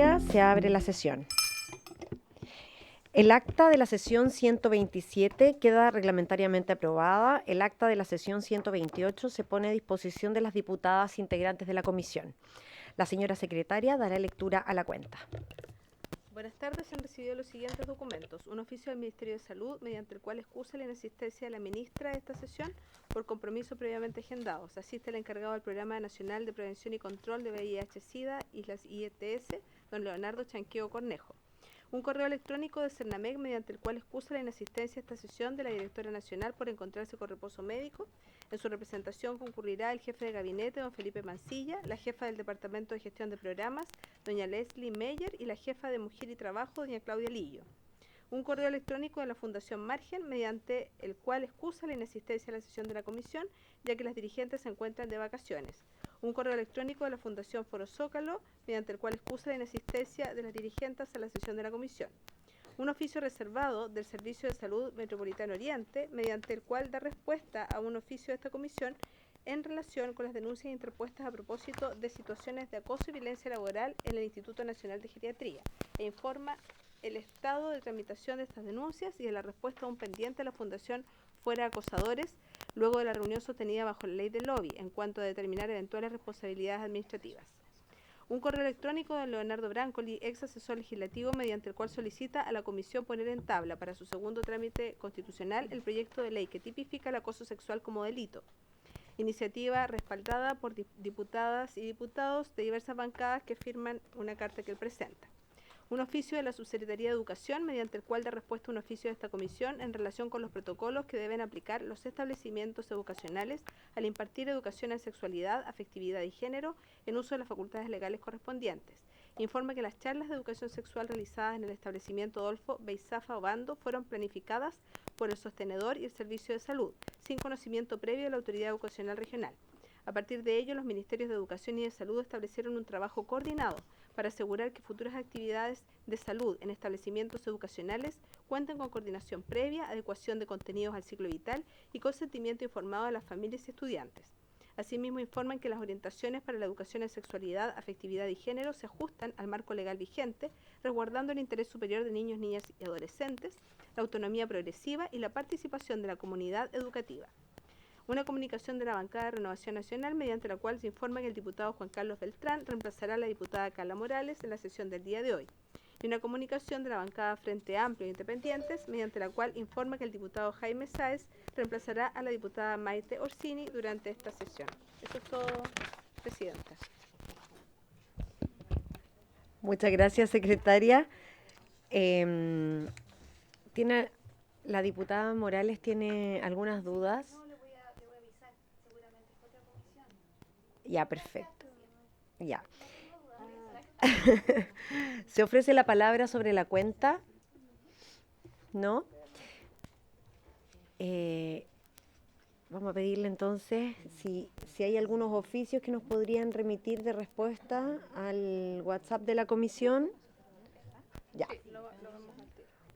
secretaria, se abre la sesión. El acta de la sesión 127 queda reglamentariamente aprobada. El acta de la sesión 128 se pone a disposición de las diputadas integrantes de la comisión. La señora secretaria dará lectura a la cuenta. Buenas tardes, se han recibido los siguientes documentos. Un oficio del Ministerio de Salud, mediante el cual excusa la inasistencia de la ministra de esta sesión por compromiso previamente agendado. Se asiste el encargado del Programa Nacional de Prevención y Control de VIH-Sida, Islas IETS, don Leonardo Chanqueo Cornejo. Un correo electrónico de Cernamec, mediante el cual excusa la inasistencia a esta sesión de la directora nacional por encontrarse con reposo médico. En su representación concurrirá el jefe de gabinete, don Felipe Mancilla, la jefa del Departamento de Gestión de Programas, doña Leslie Meyer, y la jefa de Mujer y Trabajo, doña Claudia Lillo. Un correo electrónico de la Fundación Margen, mediante el cual excusa la inasistencia a la sesión de la comisión, ya que las dirigentes se encuentran de vacaciones. Un correo electrónico de la Fundación Foro Zócalo, mediante el cual excusa la inasistencia de las dirigentes a la sesión de la comisión. Un oficio reservado del Servicio de Salud Metropolitano Oriente, mediante el cual da respuesta a un oficio de esta comisión en relación con las denuncias interpuestas a propósito de situaciones de acoso y violencia laboral en el Instituto Nacional de Geriatría, e informa el estado de tramitación de estas denuncias y de la respuesta a un pendiente de la Fundación Fuera Acosadores, luego de la reunión sostenida bajo la ley del lobby, en cuanto a determinar eventuales responsabilidades administrativas. Un correo electrónico de Leonardo Brancoli, ex asesor legislativo, mediante el cual solicita a la Comisión poner en tabla para su segundo trámite constitucional el proyecto de ley que tipifica el acoso sexual como delito. Iniciativa respaldada por diputadas y diputados de diversas bancadas que firman una carta que él presenta. Un oficio de la Subsecretaría de Educación, mediante el cual da respuesta a un oficio de esta comisión en relación con los protocolos que deben aplicar los establecimientos educacionales al impartir educación en sexualidad, afectividad y género en uso de las facultades legales correspondientes. Informa que las charlas de educación sexual realizadas en el establecimiento Adolfo Beisafa Obando fueron planificadas por el sostenedor y el Servicio de Salud, sin conocimiento previo de la Autoridad Educacional Regional. A partir de ello, los Ministerios de Educación y de Salud establecieron un trabajo coordinado para asegurar que futuras actividades de salud en establecimientos educacionales cuenten con coordinación previa, adecuación de contenidos al ciclo vital y consentimiento informado de las familias y estudiantes. Asimismo, informan que las orientaciones para la educación en sexualidad, afectividad y género se ajustan al marco legal vigente, resguardando el interés superior de niños, niñas y adolescentes, la autonomía progresiva y la participación de la comunidad educativa. Una comunicación de la bancada de Renovación Nacional, mediante la cual se informa que el diputado Juan Carlos Beltrán reemplazará a la diputada Carla Morales en la sesión del día de hoy. Y una comunicación de la bancada Frente Amplio e Independientes, mediante la cual informa que el diputado Jaime Sáez reemplazará a la diputada Maite Orsini durante esta sesión. Eso es todo, Presidenta. Muchas gracias, secretaria. La diputada Morales tiene algunas dudas. No, le voy a avisar, seguramente es otra comisión. Ya, perfecto. Ya. No tengo dudas. ¿Se ofrece la palabra sobre la cuenta? ¿No? Vamos a pedirle entonces si hay algunos oficios que nos podrían remitir de respuesta al WhatsApp de la comisión. Ya.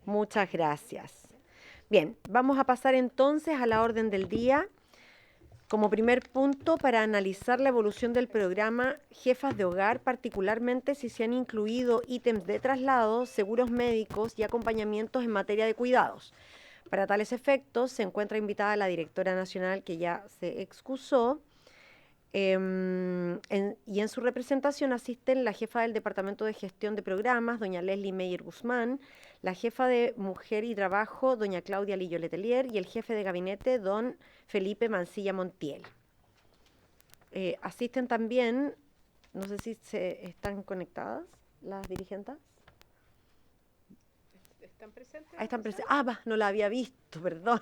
Muchas gracias. Bien, vamos a pasar entonces a la orden del día. Como primer punto, para analizar la evolución del programa Jefas de Hogar, particularmente si se han incluido ítems de traslado, seguros médicos y acompañamientos en materia de cuidados. Para tales efectos, se encuentra invitada la directora nacional, que ya se excusó, y en su representación asisten la jefa del Departamento de Gestión de Programas, doña Leslie Meyer Guzmán, la jefa de Mujer y Trabajo, doña Claudia Lillo Letelier, y el jefe de gabinete, don Felipe Mancilla Montiel. Asisten también, no sé si están conectadas las dirigentes. ¿Están presentes? Ahí están presentes. No la había visto, perdón.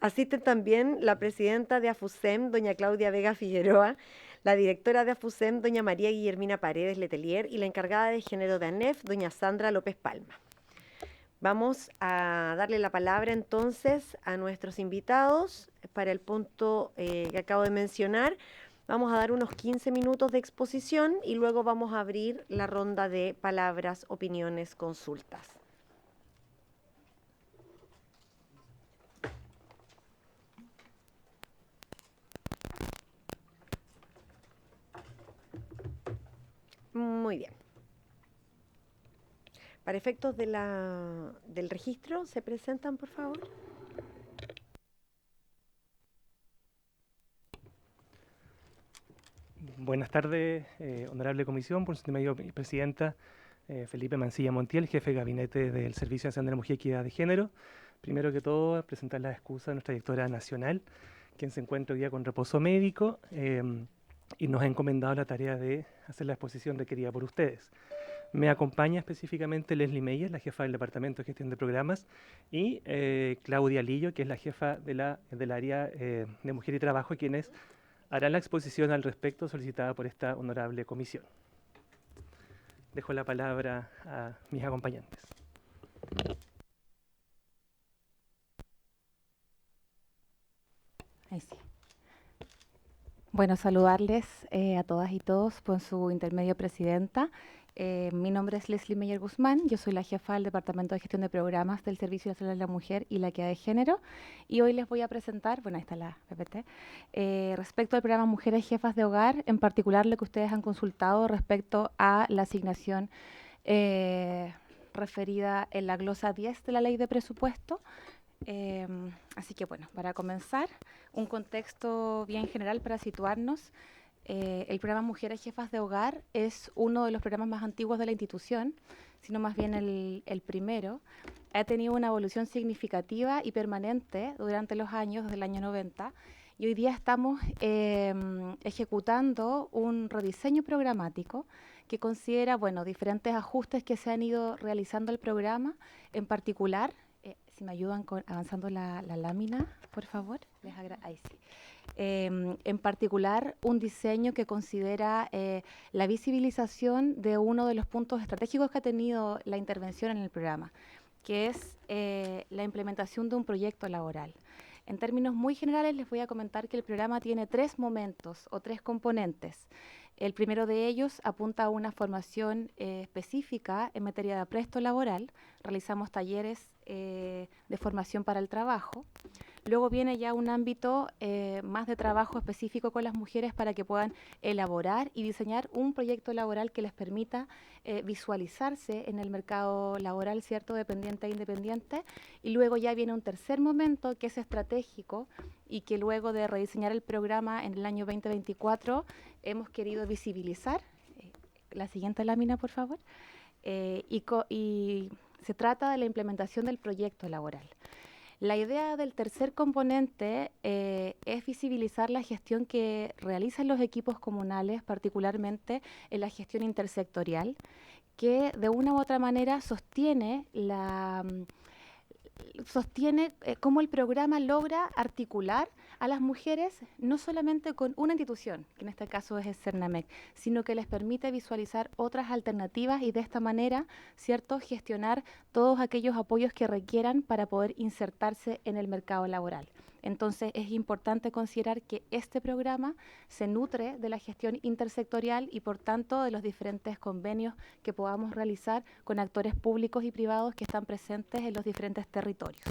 Asisten también la presidenta de AFUSEM, doña Claudia Vega Figueroa, la directora de AFUSEM, doña María Guillermina Paredes Letelier, y la encargada de género de ANEF, doña Sandra López Palma. Vamos a darle la palabra entonces a nuestros invitados para el punto que acabo de mencionar. Vamos a dar unos 15 minutos de exposición y luego vamos a abrir la ronda de palabras, opiniones, consultas. Muy bien. Para efectos del registro, ¿se presentan, por favor? Buenas tardes, honorable comisión, por su intermedio, presidenta Felipe Mancilla Montiel, jefe de gabinete del Servicio Nacional de la Mujer y Equidad de Género. Primero que todo, presentar las excusas de nuestra directora nacional, quien se encuentra hoy día con reposo médico y nos ha encomendado la tarea de hacer la exposición requerida por ustedes. Me acompaña específicamente Leslie Meyer, la jefa del Departamento de Gestión de Programas, y Claudia Lillo, que es la jefa del área de Mujer y Trabajo, quienes harán la exposición al respecto solicitada por esta honorable comisión. Dejo la palabra a mis acompañantes. Ahí sí. Bueno, saludarles a todas y todos por su intermedio, presidenta. Mi nombre es Leslie Meyer Guzmán, yo soy la jefa del Departamento de Gestión de Programas del Servicio Nacional de la Mujer y la Equidad de Género, y hoy les voy a presentar, bueno, ahí está la PPT, respecto al programa Mujeres Jefas de Hogar, en particular lo que ustedes han consultado respecto a la asignación referida en la glosa 10 de la Ley de Presupuesto. Así que bueno, para comenzar, un contexto bien general para situarnos. El programa Mujeres Jefas de Hogar es uno de los programas más antiguos de la institución, sino más bien el primero. Ha tenido una evolución significativa y permanente durante los años, desde el año 90, y hoy día estamos ejecutando un rediseño programático que considera, bueno, diferentes ajustes que se han ido realizando al programa, en particular. Si me ayudan avanzando la lámina, por favor. Ahí sí. En particular, un diseño que considera la visibilización de uno de los puntos estratégicos que ha tenido la intervención en el programa, que es la implementación de un proyecto laboral. En términos muy generales, les voy a comentar que el programa tiene 3 momentos o 3 componentes. El primero de ellos apunta a una formación específica en materia de apresto laboral. Realizamos talleres de formación para el trabajo. Luego viene ya un ámbito más de trabajo específico con las mujeres para que puedan elaborar y diseñar un proyecto laboral que les permita visualizarse en el mercado laboral, ¿cierto?, dependiente e independiente. Y luego ya viene un tercer momento que es estratégico y que luego de rediseñar el programa en el año 2024 hemos querido visibilizar. La siguiente lámina, por favor. Y se trata de la implementación del proyecto laboral. La idea del tercer componente es visibilizar la gestión que realizan los equipos comunales, particularmente en la gestión intersectorial, que de una u otra manera sostiene cómo el programa logra articular a las mujeres no solamente con una institución, que en este caso es el CERNAMEC, sino que les permite visualizar otras alternativas y de esta manera, ¿cierto?, gestionar todos aquellos apoyos que requieran para poder insertarse en el mercado laboral. Entonces es importante considerar que este programa se nutre de la gestión intersectorial y por tanto de los diferentes convenios que podamos realizar con actores públicos y privados que están presentes en los diferentes territorios.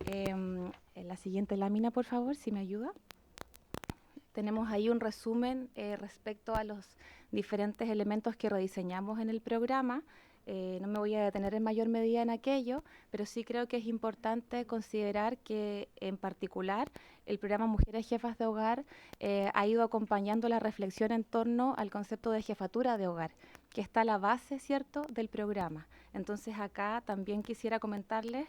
En la siguiente lámina, por favor, si me ayuda. Tenemos ahí un resumen respecto a los diferentes elementos que rediseñamos en el programa. No me voy a detener en mayor medida en aquello, pero sí creo que es importante considerar que, en particular, el programa Mujeres Jefas de Hogar ha ido acompañando la reflexión en torno al concepto de jefatura de hogar, que está a la base, ¿cierto?, del programa. Entonces, acá también quisiera comentarles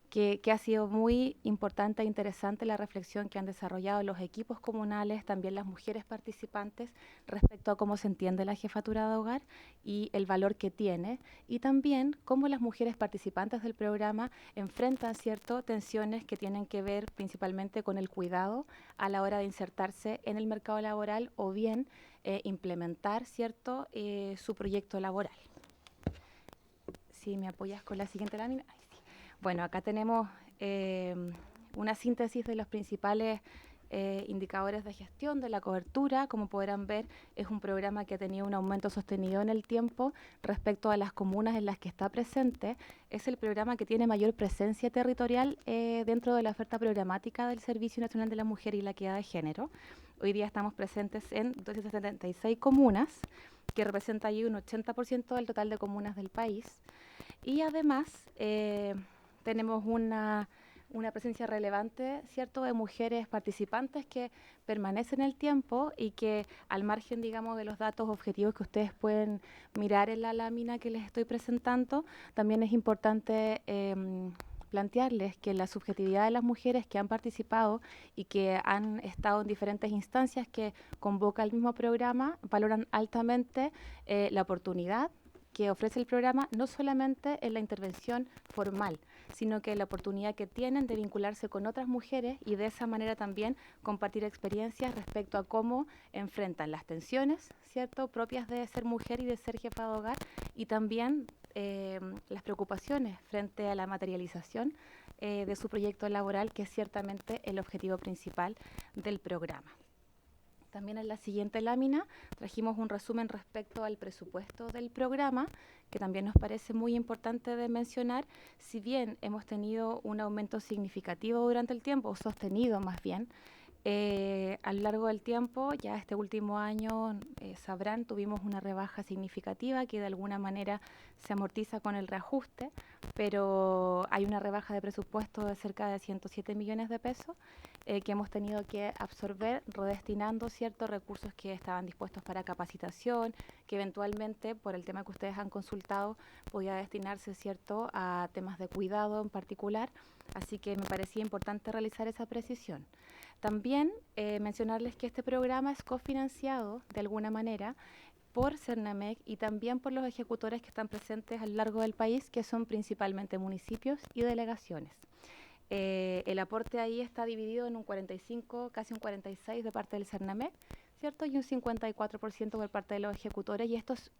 que ha sido muy importante e interesante la reflexión que han desarrollado los equipos comunales, también las mujeres participantes, respecto a cómo se entiende la jefatura de hogar y el valor que tiene, y también cómo las mujeres participantes del programa enfrentan, ¿cierto?, tensiones que tienen que ver principalmente con el cuidado a la hora de insertarse en el mercado laboral o bien implementar, ¿cierto?, su proyecto laboral. Si me apoyas con la siguiente lámina. Bueno, acá tenemos una síntesis de los principales indicadores de gestión de la cobertura. Como podrán ver, es un programa que ha tenido un aumento sostenido en el tiempo respecto a las comunas en las que está presente. Es el programa que tiene mayor presencia territorial dentro de la oferta programática del Servicio Nacional de la Mujer y la Equidad de Género. Hoy día estamos presentes en 276 comunas que representa ahí un 80% del total de comunas del país. Y además tenemos una presencia relevante, ¿cierto?, de mujeres participantes que permanecen en el tiempo y que al margen, digamos, de los datos objetivos que ustedes pueden mirar en la lámina que les estoy presentando, también es importante plantearles que la subjetividad de las mujeres que han participado y que han estado en diferentes instancias que convoca el mismo programa valoran altamente la oportunidad que ofrece el programa, no solamente en la intervención formal, sino que la oportunidad que tienen de vincularse con otras mujeres y de esa manera también compartir experiencias respecto a cómo enfrentan las tensiones, ¿cierto?, propias de ser mujer y de ser jefa de hogar, y también las preocupaciones frente a la materialización de su proyecto laboral, que es ciertamente el objetivo principal del programa. También en la siguiente lámina trajimos un resumen respecto al presupuesto del programa, que también nos parece muy importante de mencionar. Si bien hemos tenido un aumento significativo durante el tiempo, o sostenido más bien, a lo largo del tiempo, ya este último año, sabrán, tuvimos una rebaja significativa que de alguna manera se amortiza con el reajuste, pero hay una rebaja de presupuesto de cerca de 107 millones de pesos que hemos tenido que absorber redestinando ciertos recursos que estaban dispuestos para capacitación, que eventualmente, por el tema que ustedes han consultado, podía destinarse, ¿cierto?, a temas de cuidado en particular, así que me parecía importante realizar esa precisión. También mencionarles que este programa es cofinanciado de alguna manera por Cernamec y también por los ejecutores que están presentes a lo largo del país, que son principalmente municipios y delegaciones. El aporte ahí está dividido en un 45, casi un 46 de parte del Cernamec, ¿cierto?, y un 54% por parte de los ejecutores, y esto es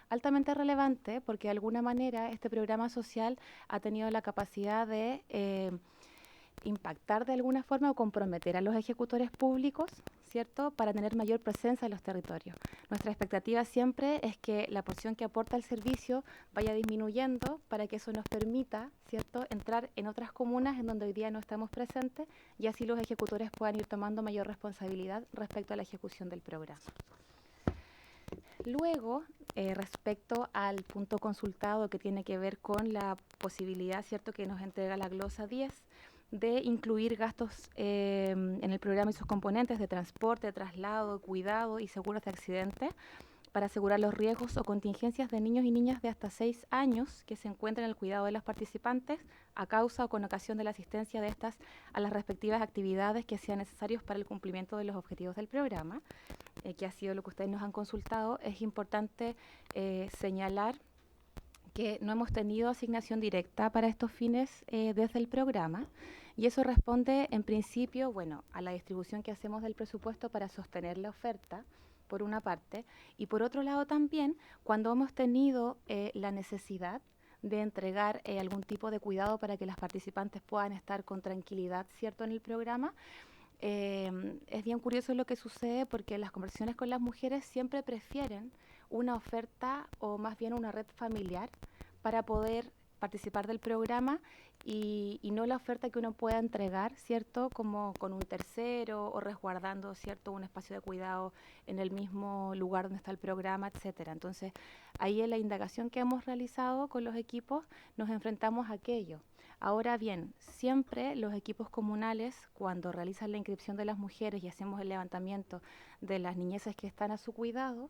altamente relevante porque de alguna manera este programa social ha tenido la capacidad de impactar de alguna forma o comprometer a los ejecutores públicos, ¿cierto?, para tener mayor presencia en los territorios. Nuestra expectativa siempre es que la porción que aporta el servicio vaya disminuyendo para que eso nos permita, ¿cierto?, entrar en otras comunas en donde hoy día no estamos presentes y así los ejecutores puedan ir tomando mayor responsabilidad respecto a la ejecución del programa. Luego, respecto al punto consultado que tiene que ver con la posibilidad, ¿cierto?, que nos entrega la glosa 10, de incluir gastos en el programa y sus componentes de transporte, traslado, cuidado y seguros de accidente para asegurar los riesgos o contingencias de niños y niñas de hasta 6 años que se encuentran en el cuidado de los participantes a causa o con ocasión de la asistencia de estas a las respectivas actividades que sean necesarios para el cumplimiento de los objetivos del programa, que ha sido lo que ustedes nos han consultado. Es importante señalar que no hemos tenido asignación directa para estos fines desde el programa, y eso responde en principio, bueno, a la distribución que hacemos del presupuesto para sostener la oferta, por una parte, y por otro lado también cuando hemos tenido la necesidad de entregar algún tipo de cuidado para que las participantes puedan estar con tranquilidad, ¿cierto?, en el programa. Es bien curioso lo que sucede porque las conversaciones con las mujeres siempre prefieren una oferta o más bien una red familiar para poder participar del programa y no la oferta que uno pueda entregar, ¿cierto?, como con un tercero o resguardando, ¿cierto?, un espacio de cuidado en el mismo lugar donde está el programa, etcétera. Entonces, ahí en la indagación que hemos realizado con los equipos nos enfrentamos a aquello. Ahora bien, siempre los equipos comunales, cuando realizan la inscripción de las mujeres y hacemos el levantamiento de las niñeces que están a su cuidado,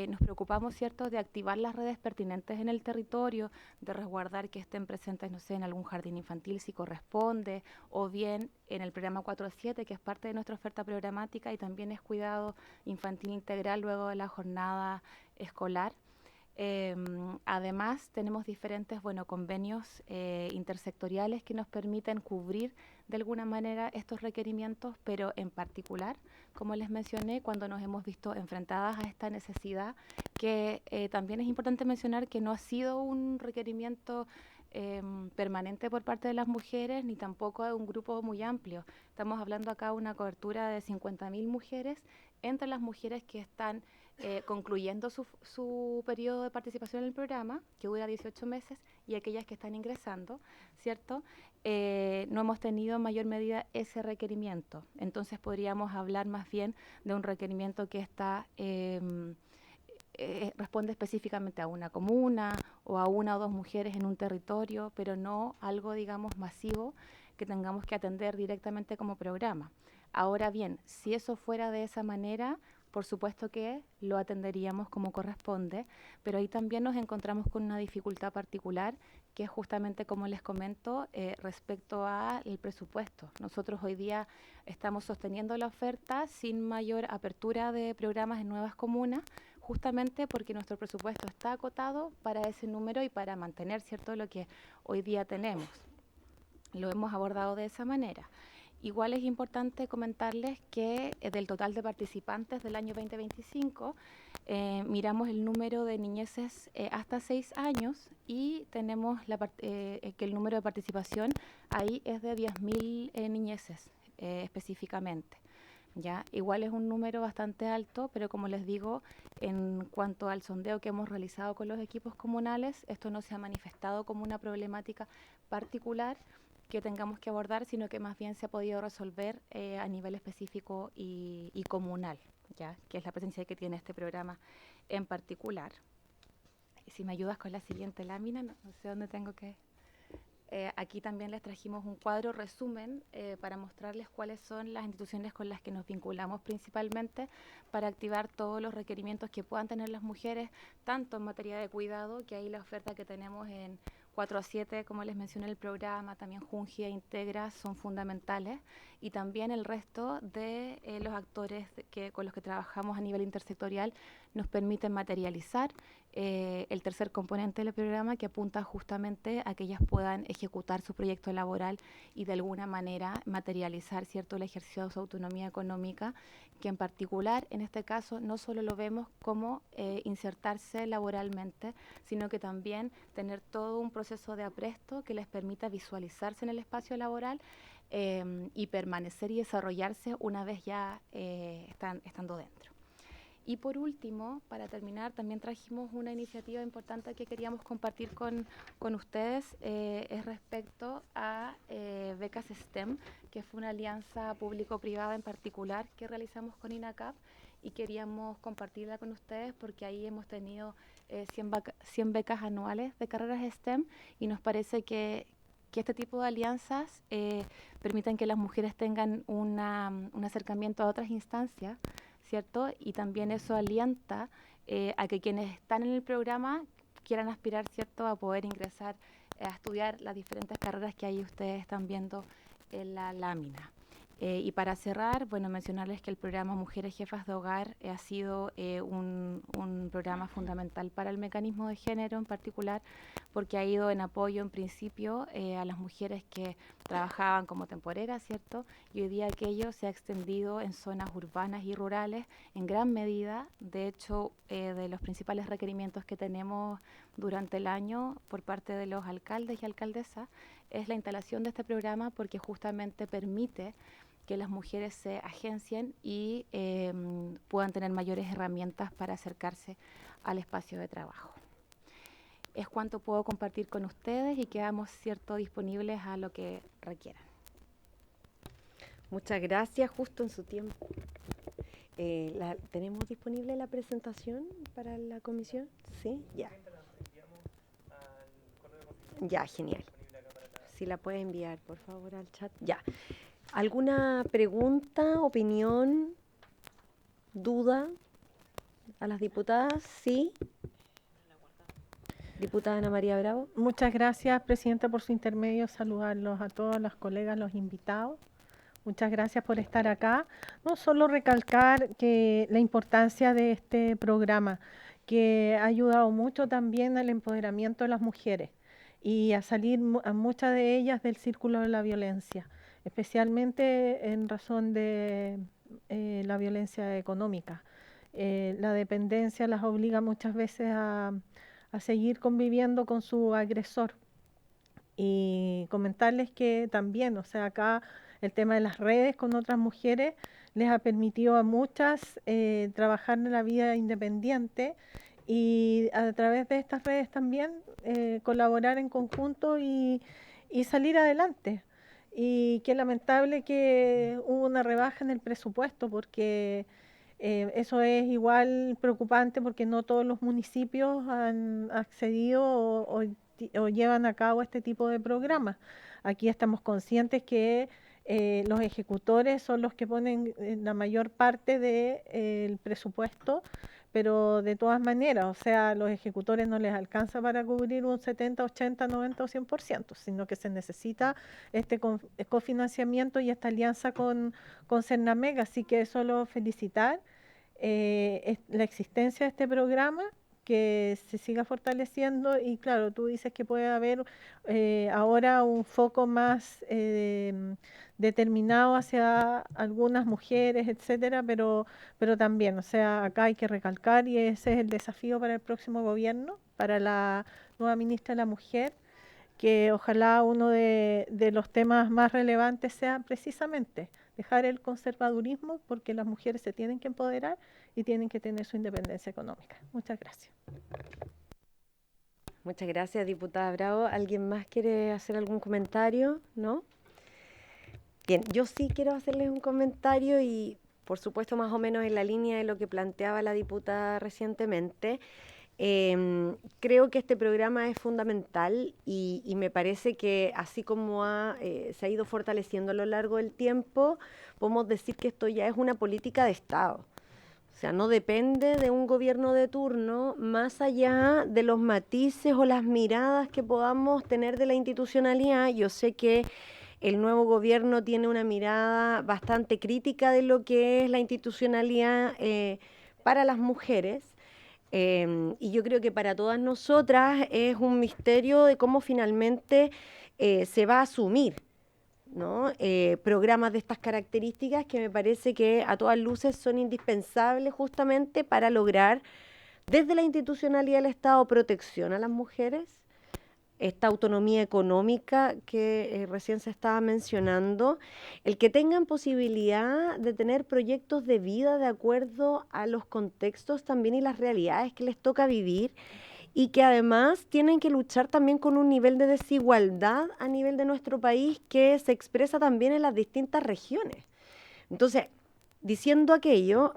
nos preocupamos, ¿cierto?, de activar las redes pertinentes en el territorio, de resguardar que estén presentes, no sé, en algún jardín infantil si corresponde, o bien en el programa 4-7, que es parte de nuestra oferta programática y también es cuidado infantil integral luego de la jornada escolar. Además, tenemos diferentes convenios intersectoriales que nos permiten cubrir de alguna manera estos requerimientos, pero en particular, como les mencioné, cuando nos hemos visto enfrentadas a esta necesidad, que también es importante mencionar que no ha sido un requerimiento permanente por parte de las mujeres, ni tampoco de un grupo muy amplio. Estamos hablando acá de una cobertura de 50.000 mujeres, entre las mujeres que están concluyendo su periodo de participación en el programa, que dura 18 meses, y aquellas que están ingresando, ¿cierto? No hemos tenido en mayor medida ese requerimiento. Entonces podríamos hablar más bien de un requerimiento que está corresponde específicamente a una comuna o a una o dos mujeres en un territorio, pero no algo, digamos, masivo que tengamos que atender directamente como programa. Ahora bien, si eso fuera de esa manera, por supuesto que lo atenderíamos como corresponde, pero ahí también nos encontramos con una dificultad particular, que es justamente, como les comento, respecto al presupuesto. Nosotros hoy día estamos sosteniendo la oferta sin mayor apertura de programas en nuevas comunas, justamente porque nuestro presupuesto está acotado para ese número y para mantener, ¿cierto?, lo que hoy día tenemos. Lo hemos abordado de esa manera. Igual es importante comentarles que del total de participantes del año 2025, miramos el número de niñeces hasta 6 años y tenemos que el número de participación ahí es de 10.000 niñeces específicamente. ¿Ya? Igual es un número bastante alto, pero como les digo, en cuanto al sondeo que hemos realizado con los equipos comunales, esto no se ha manifestado como una problemática particular que tengamos que abordar, sino que más bien se ha podido resolver a nivel específico y comunal, ¿ya? Que es la presencia que tiene este programa en particular. Si me ayudas con la siguiente lámina, no sé dónde tengo que... aquí también les trajimos un cuadro resumen para mostrarles cuáles son las instituciones con las que nos vinculamos principalmente para activar todos los requerimientos que puedan tener las mujeres, tanto en materia de cuidado, que ahí la oferta que tenemos en 4 a 7, como les mencioné el programa, también Jungia, Integra, son fundamentales, y también el resto de los actores con los que trabajamos a nivel intersectorial nos permiten materializar el tercer componente del programa, que apunta justamente a que ellas puedan ejecutar su proyecto laboral y de alguna manera materializar, ¿cierto?, el ejercicio de su autonomía económica, que en particular en este caso no solo lo vemos como insertarse laboralmente, sino que también tener todo un proceso de apresto que les permita visualizarse en el espacio laboral y permanecer y desarrollarse una vez ya estando dentro. Y por último, para terminar, también trajimos una iniciativa importante que queríamos compartir con ustedes, es respecto a becas STEM, que fue una alianza público-privada en particular que realizamos con INACAP, y queríamos compartirla con ustedes porque ahí hemos tenido 100 becas anuales de carreras STEM, y nos parece que este tipo de alianzas permiten que las mujeres tengan un acercamiento a otras instancias, ¿cierto? Y también eso alienta a que quienes están en el programa quieran aspirar, ¿cierto?, a poder ingresar a estudiar las diferentes carreras que ahí ustedes están viendo en la lámina. Y para cerrar, bueno, mencionarles que el programa Mujeres Jefas de Hogar ha sido un programa fundamental para el mecanismo de género en particular, porque ha ido en apoyo en principio a las mujeres que trabajaban como temporeras, ¿cierto? Y hoy día aquello se ha extendido en zonas urbanas y rurales en gran medida. De hecho, de los principales requerimientos que tenemos durante el año por parte de los alcaldes y alcaldesas es la instalación de este programa, porque justamente permite que las mujeres se agencien y puedan tener mayores herramientas para acercarse al espacio de trabajo. Es cuanto puedo compartir con ustedes y quedamos, ¿cierto?, disponibles a lo que requieran. Muchas gracias, justo en su tiempo. ¿Tenemos disponible la presentación para la comisión? Sí, ya. Ya, genial. Si la puede enviar, por favor, al chat. Ya. ¿Alguna pregunta, opinión, duda a las diputadas? Sí. Diputada Ana María Bravo. Muchas gracias, Presidenta, por su intermedio. Saludarlos a todos los colegas, los invitados. Muchas gracias por estar acá. No solo recalcar que la importancia de este programa, que ha ayudado mucho también al empoderamiento de las mujeres y a salir a muchas de ellas del círculo de la violencia, especialmente en razón de la violencia económica. La dependencia las obliga muchas veces a seguir conviviendo con su agresor. Y comentarles que también, o sea, acá el tema de las redes con otras mujeres les ha permitido a muchas trabajar en la vida independiente y a través de estas redes también colaborar en conjunto y salir adelante. Y qué lamentable que hubo una rebaja en el presupuesto, porque Eso es igual preocupante porque no todos los municipios han accedido o llevan a cabo este tipo de programas. Aquí estamos conscientes que los ejecutores son los que ponen la mayor parte del presupuesto, pero de todas maneras, o sea, a los ejecutores no les alcanza para cubrir un 70, 80, 90 o 100%, sino que se necesita este cofinanciamiento y esta alianza con Cernamec, así que solo felicitar la existencia de este programa, que se siga fortaleciendo y claro, tú dices que puede haber ahora un foco más determinado hacia algunas mujeres, etcétera, pero también, o sea, acá hay que recalcar y ese es el desafío para el próximo gobierno, para la nueva ministra de la Mujer, que ojalá uno de los temas más relevantes sea precisamente dejar el conservadurismo, porque las mujeres se tienen que empoderar y tienen que tener su independencia económica. Muchas gracias. Muchas gracias, diputada Bravo. ¿Alguien más quiere hacer algún comentario? ¿No? Bien, yo sí quiero hacerles un comentario y, por supuesto, más o menos en la línea de lo que planteaba la diputada recientemente. Creo que este programa es fundamental y me parece que así como se ha ido fortaleciendo a lo largo del tiempo, podemos decir que esto ya es una política de Estado. O sea, no depende de un gobierno de turno, más allá de los matices o las miradas que podamos tener de la institucionalidad. Yo sé que el nuevo gobierno tiene una mirada bastante crítica de lo que es la institucionalidad para las mujeres. Y yo creo que para todas nosotras es un misterio de cómo finalmente se va a asumir, ¿no? Programas de estas características que me parece que a todas luces son indispensables justamente para lograr desde la institucionalidad del Estado protección a las mujeres, esta autonomía económica que recién se estaba mencionando, el que tengan posibilidad de tener proyectos de vida de acuerdo a los contextos también y las realidades que les toca vivir, y que además tienen que luchar también con un nivel de desigualdad a nivel de nuestro país que se expresa también en las distintas regiones. Entonces, diciendo aquello,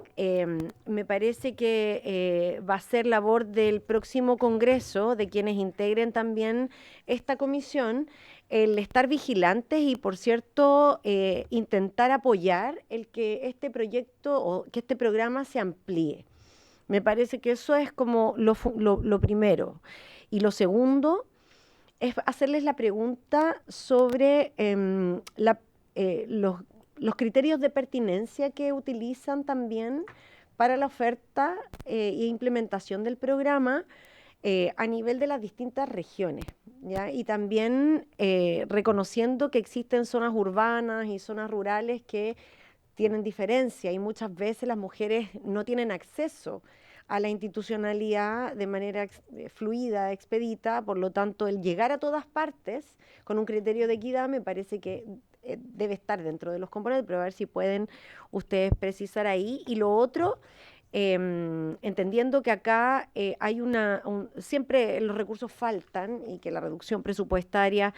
me parece que va a ser labor del próximo Congreso, de quienes integren también esta comisión, el estar vigilantes y, por cierto, intentar apoyar el que este proyecto o que este programa se amplíe. Me parece que eso es como lo primero. Y lo segundo es hacerles la pregunta sobre los criterios de pertinencia que utilizan también para la oferta e implementación del programa a nivel de las distintas regiones, ¿ya? Y también reconociendo que existen zonas urbanas y zonas rurales que tienen diferencia y muchas veces las mujeres no tienen acceso a la institucionalidad de manera fluida, expedita, por lo tanto el llegar a todas partes con un criterio de equidad me parece que debe estar dentro de los componentes, pero a ver si pueden ustedes precisar ahí. Y lo otro, entendiendo que acá hay siempre los recursos faltan y que la reducción presupuestaria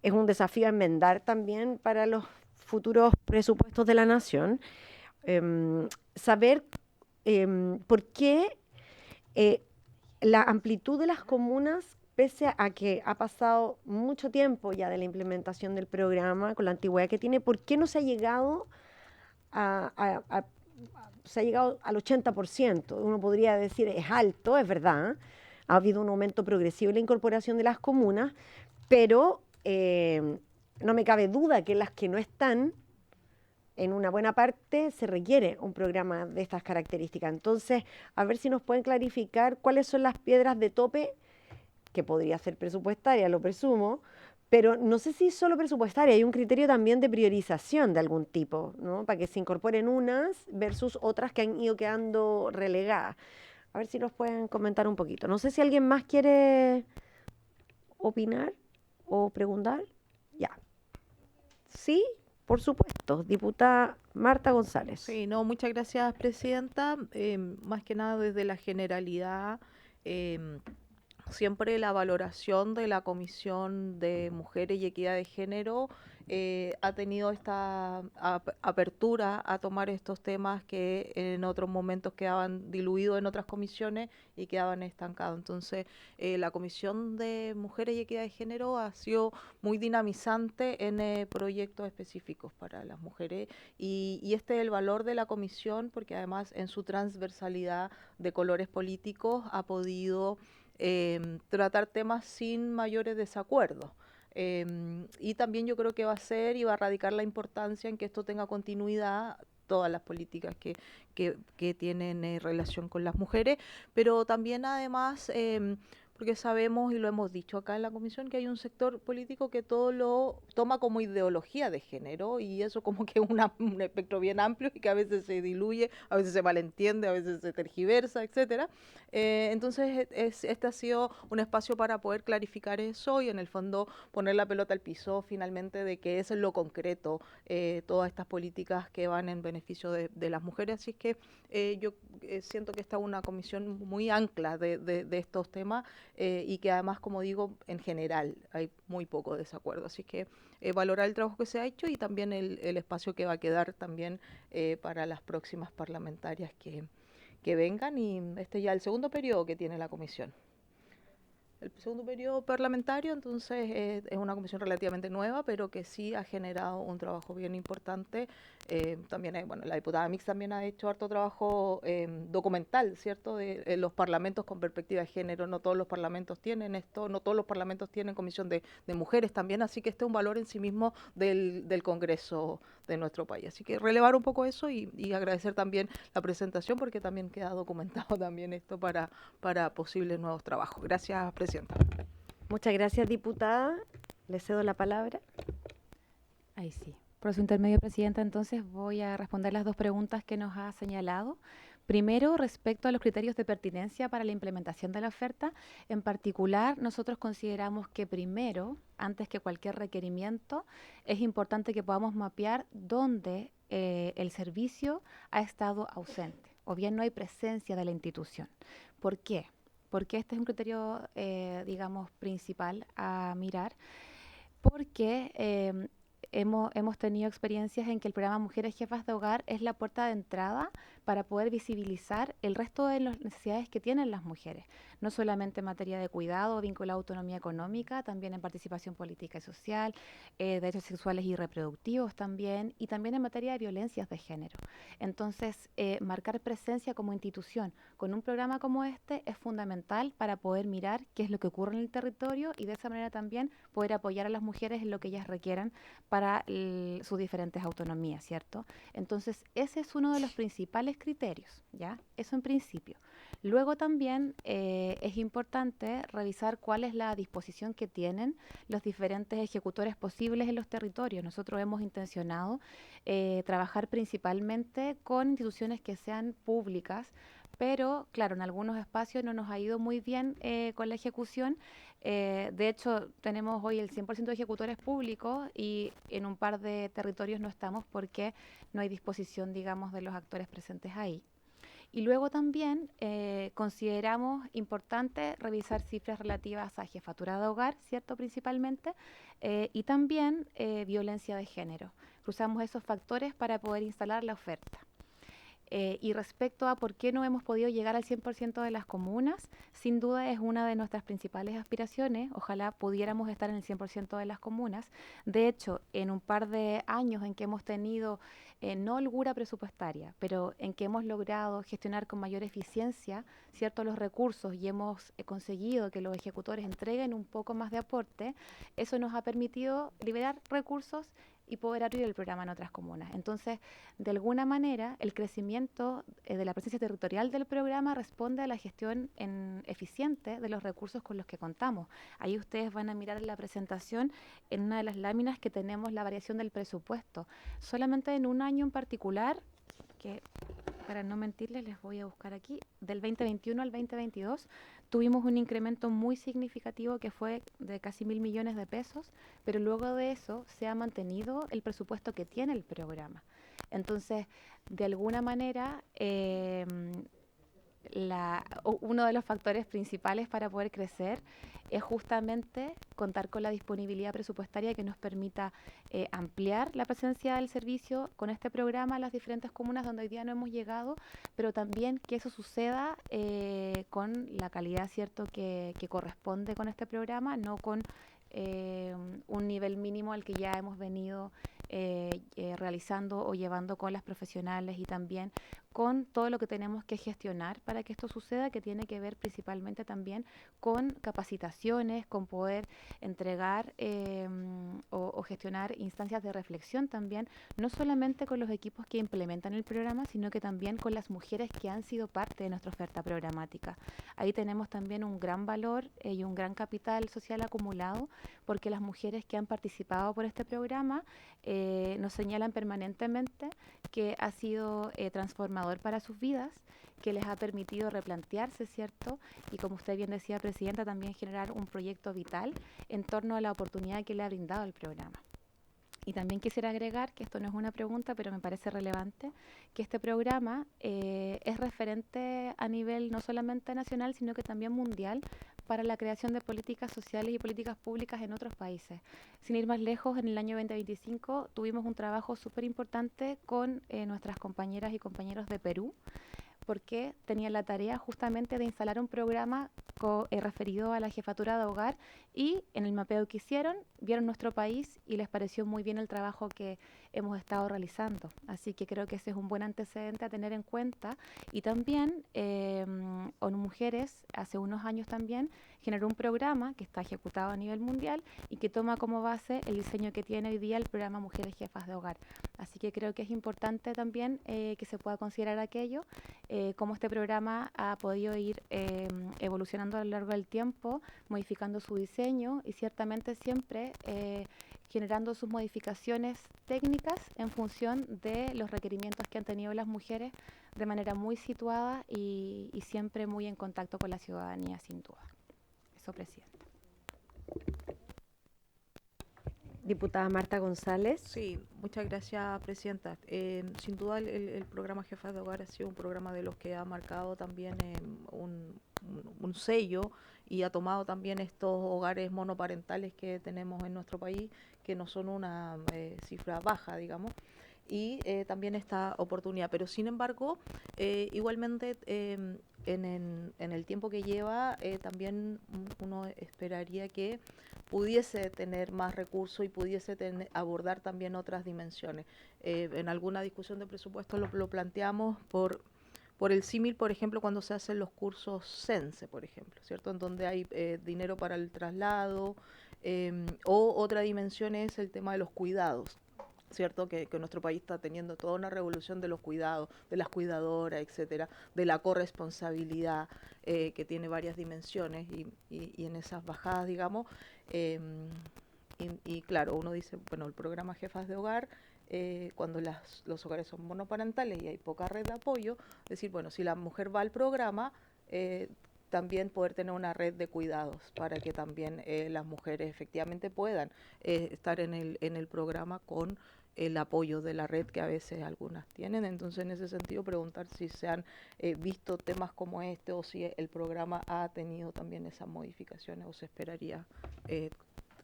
es un desafío a enmendar también para los futuros presupuestos de la nación, saber por qué la amplitud de las comunas, pese a que ha pasado mucho tiempo ya de la implementación del programa, con la antigüedad que tiene, ¿por qué no se ha llegado se ha llegado al 80%? Uno podría decir, es alto, es verdad, ha habido un aumento progresivo en la incorporación de las comunas, pero no me cabe duda que las que no están, en una buena parte se requiere un programa de estas características. Entonces, a ver si nos pueden clarificar cuáles son las piedras de tope, que podría ser presupuestaria, lo presumo, pero no sé si solo presupuestaria, hay un criterio también de priorización de algún tipo, ¿no? Para que se incorporen unas versus otras que han ido quedando relegadas. A ver si nos pueden comentar un poquito. No sé si alguien más quiere opinar o preguntar. Ya. ¿Sí? Por supuesto, diputada Marta González. Sí, no, muchas gracias, presidenta. Más que nada desde la generalidad, siempre la valoración de la Comisión de Mujeres y Equidad de Género ha tenido esta apertura a tomar estos temas que en otros momentos quedaban diluidos en otras comisiones y quedaban estancados. Entonces, la Comisión de Mujeres y Equidad de Género ha sido muy dinamizante en proyectos específicos para las mujeres y este es el valor de la comisión, porque además en su transversalidad de colores políticos ha podido tratar temas sin mayores desacuerdos. Y también yo creo que va a ser y va a radicar la importancia en que esto tenga continuidad todas las políticas que tienen relación con las mujeres, pero también además, porque sabemos y lo hemos dicho acá en la comisión, que hay un sector político que todo lo toma como ideología de género y eso como que es un espectro bien amplio y que a veces se diluye, a veces se malentiende, a veces se tergiversa, etcétera. Entonces este ha sido un espacio para poder clarificar eso y en el fondo poner la pelota al piso finalmente de que es en lo concreto todas estas políticas que van en beneficio de las mujeres. Así es que yo siento que esta es una comisión muy ancla de estos temas y que además, como digo, en general hay muy poco desacuerdo. Así que valorar el trabajo que se ha hecho y también el espacio que va a quedar también para las próximas parlamentarias que vengan y este ya el segundo periodo que tiene la comisión. El segundo periodo parlamentario, entonces es una comisión relativamente nueva, pero que sí ha generado un trabajo bien importante. También, bueno, la diputada Mix también ha hecho harto trabajo documental, ¿cierto? De los parlamentos con perspectiva de género. No todos los parlamentos tienen esto, no todos los parlamentos tienen comisión de mujeres también, así que este es un valor en sí mismo del Congreso de nuestro país. Así que relevar un poco eso y agradecer también la presentación, porque también queda documentado también esto para posibles nuevos trabajos. Gracias, presidenta. Muchas gracias, diputada. Le cedo la palabra. Ahí sí. Por su intermedio, presidenta, entonces voy a responder las dos preguntas que nos ha señalado. Primero, respecto a los criterios de pertinencia para la implementación de la oferta, en particular, nosotros consideramos que primero, antes que cualquier requerimiento, es importante que podamos mapear dónde el servicio ha estado ausente o bien no hay presencia de la institución. ¿Por qué? Porque este es un criterio, digamos, principal a mirar, porque hemos tenido experiencias en que el programa Mujeres Jefas de Hogar es la puerta de entrada para poder visibilizar el resto de las necesidades que tienen las mujeres, no solamente en materia de cuidado vinculado a autonomía económica, también en participación política y social, derechos sexuales y reproductivos también, y también en materia de violencias de género. Entonces, marcar presencia como institución con un programa como este es fundamental para poder mirar qué es lo que ocurre en el territorio y de esa manera también poder apoyar a las mujeres en lo que ellas requieran para sus diferentes autonomías, ¿cierto? Entonces, ese es uno de los principales criterios, ¿ya? Eso en principio. Luego también es importante revisar cuál es la disposición que tienen los diferentes ejecutores posibles en los territorios. Nosotros hemos intencionado trabajar principalmente con instituciones que sean públicas, pero claro, en algunos espacios no nos ha ido muy bien con la ejecución. De hecho, tenemos hoy el 100% de ejecutores públicos y en un par de territorios no estamos porque no hay disposición, digamos, de los actores presentes ahí. Y luego también consideramos importante revisar cifras relativas a jefatura de hogar, ¿cierto? Principalmente, y también violencia de género. Cruzamos esos factores para poder instalar la oferta. Y respecto a por qué no hemos podido llegar al 100% de las comunas, sin duda es una de nuestras principales aspiraciones. Ojalá pudiéramos estar en el 100% de las comunas. De hecho, en un par de años en que hemos tenido, no holgura presupuestaria, pero en que hemos logrado gestionar con mayor eficiencia, ¿cierto?, los recursos y hemos conseguido que los ejecutores entreguen un poco más de aporte, eso nos ha permitido liberar recursos y poder abrir el programa en otras comunas. Entonces, de alguna manera, el crecimiento de la presencia territorial del programa responde a la gestión eficiente de los recursos con los que contamos. Ahí ustedes van a mirar en la presentación, en una de las láminas que tenemos la variación del presupuesto. Solamente en un año en particular, que para no mentirles les voy a buscar aquí, del 2021 al 2022, tuvimos un incremento muy significativo que fue de casi 1.000 millones de pesos, pero luego de eso se ha mantenido el presupuesto que tiene el programa. Entonces, de alguna manera, uno de los factores principales para poder crecer es justamente contar con la disponibilidad presupuestaria que nos permita ampliar la presencia del servicio con este programa a las diferentes comunas donde hoy día no hemos llegado, pero también que eso suceda con la calidad, ¿cierto?, que corresponde con este programa, no con un nivel mínimo al que ya hemos venido realizando o llevando con las profesionales y también con todo lo que tenemos que gestionar para que esto suceda, que tiene que ver principalmente también con capacitaciones, con poder entregar o gestionar instancias de reflexión también, no solamente con los equipos que implementan el programa, sino que también con las mujeres que han sido parte de nuestra oferta programática. Ahí tenemos también un gran valor y un gran capital social acumulado, porque las mujeres que han participado por este programa nos señalan permanentemente que ha sido transformador para sus vidas, que les ha permitido replantearse, ¿cierto? Y como usted bien decía, Presidenta, también generar un proyecto vital en torno a la oportunidad que le ha brindado el programa. Y también quisiera agregar, que esto no es una pregunta, pero me parece relevante, que este programa es referente a nivel no solamente nacional, sino que también mundial para la creación de políticas sociales y políticas públicas en otros países. Sin ir más lejos, en el año 2025 tuvimos un trabajo súper importante con nuestras compañeras y compañeros de Perú, porque tenían la tarea justamente de instalar un programa referido a la jefatura de hogar, y en el mapeo que hicieron vieron nuestro país y les pareció muy bien el trabajo que hemos estado realizando. Así que creo que ese es un buen antecedente a tener en cuenta. Y también ONU Mujeres hace unos años también generó un programa que está ejecutado a nivel mundial y que toma como base el diseño que tiene hoy día el programa Mujeres Jefas de Hogar. Así que creo que es importante también que se pueda considerar aquello, cómo este programa ha podido ir evolucionando a lo largo del tiempo, modificando su diseño y ciertamente siempre generando sus modificaciones técnicas en función de los requerimientos que han tenido las mujeres, de manera muy situada y siempre muy en contacto con la ciudadanía, sin duda. Eso, Presidenta. Diputada Marta González. Sí, muchas gracias, Presidenta. Sin duda el programa Jefas de Hogar ha sido un programa de los que ha marcado también un sello y ha tomado también estos hogares monoparentales que tenemos en nuestro país, que no son una cifra baja, digamos, y también esta oportunidad. Pero sin embargo, igualmente en el tiempo que lleva, también uno esperaría que pudiese tener más recursos y pudiese abordar también otras dimensiones. En alguna discusión de presupuesto lo planteamos por el símil, por ejemplo, cuando se hacen los cursos CENSE, por ejemplo, ¿cierto? En donde hay dinero para el traslado, o otra dimensión es el tema de los cuidados, ¿cierto? Que nuestro país está teniendo toda una revolución de los cuidados, de las cuidadoras, etcétera, de la corresponsabilidad, que tiene varias dimensiones y en esas bajadas, digamos, y claro, uno dice, bueno, el programa Jefas de Hogar, cuando los hogares son monoparentales y hay poca red de apoyo, decir, bueno, si la mujer va al programa, también poder tener una red de cuidados para que también las mujeres efectivamente puedan estar en el programa con el apoyo de la red que a veces algunas tienen. Entonces, en ese sentido, preguntar si se han visto temas como este o si el programa ha tenido también esas modificaciones o se esperaría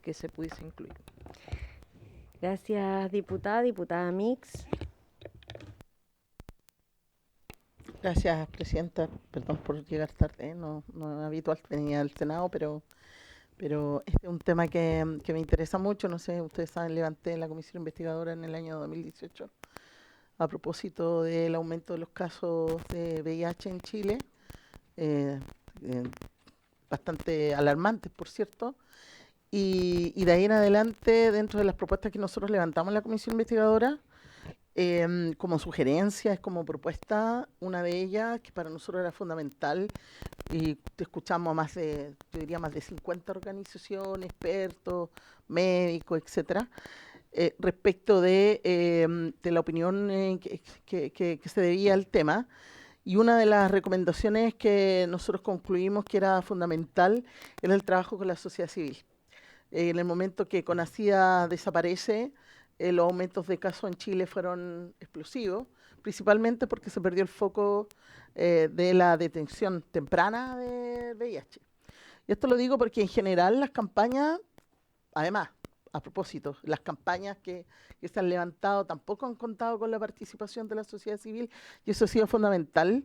que se pudiese incluir. Gracias, diputada. Diputada Mix. Gracias, Presidenta. Perdón por llegar tarde, no es habitual, venía al Senado, pero este es un tema que me interesa mucho. No sé, ustedes saben, levanté la comisión investigadora en el año 2018 a propósito del aumento de los casos de VIH en Chile, bastante alarmantes, por cierto. Y de ahí en adelante, dentro de las propuestas que nosotros levantamos en la comisión investigadora, como sugerencias, como propuesta, una de ellas, que para nosotros era fundamental, y escuchamos a más de 50 organizaciones, expertos, médicos, etcétera, respecto de la opinión que se debía al tema. Y una de las recomendaciones que nosotros concluimos que era fundamental era el trabajo con la sociedad civil. En el momento que CONACYDA desaparece, los aumentos de casos en Chile fueron explosivos, principalmente porque se perdió el foco de la detención temprana de VIH. Y esto lo digo porque en general las campañas, además, a propósito, las campañas que se han levantado tampoco han contado con la participación de la sociedad civil y eso ha sido fundamental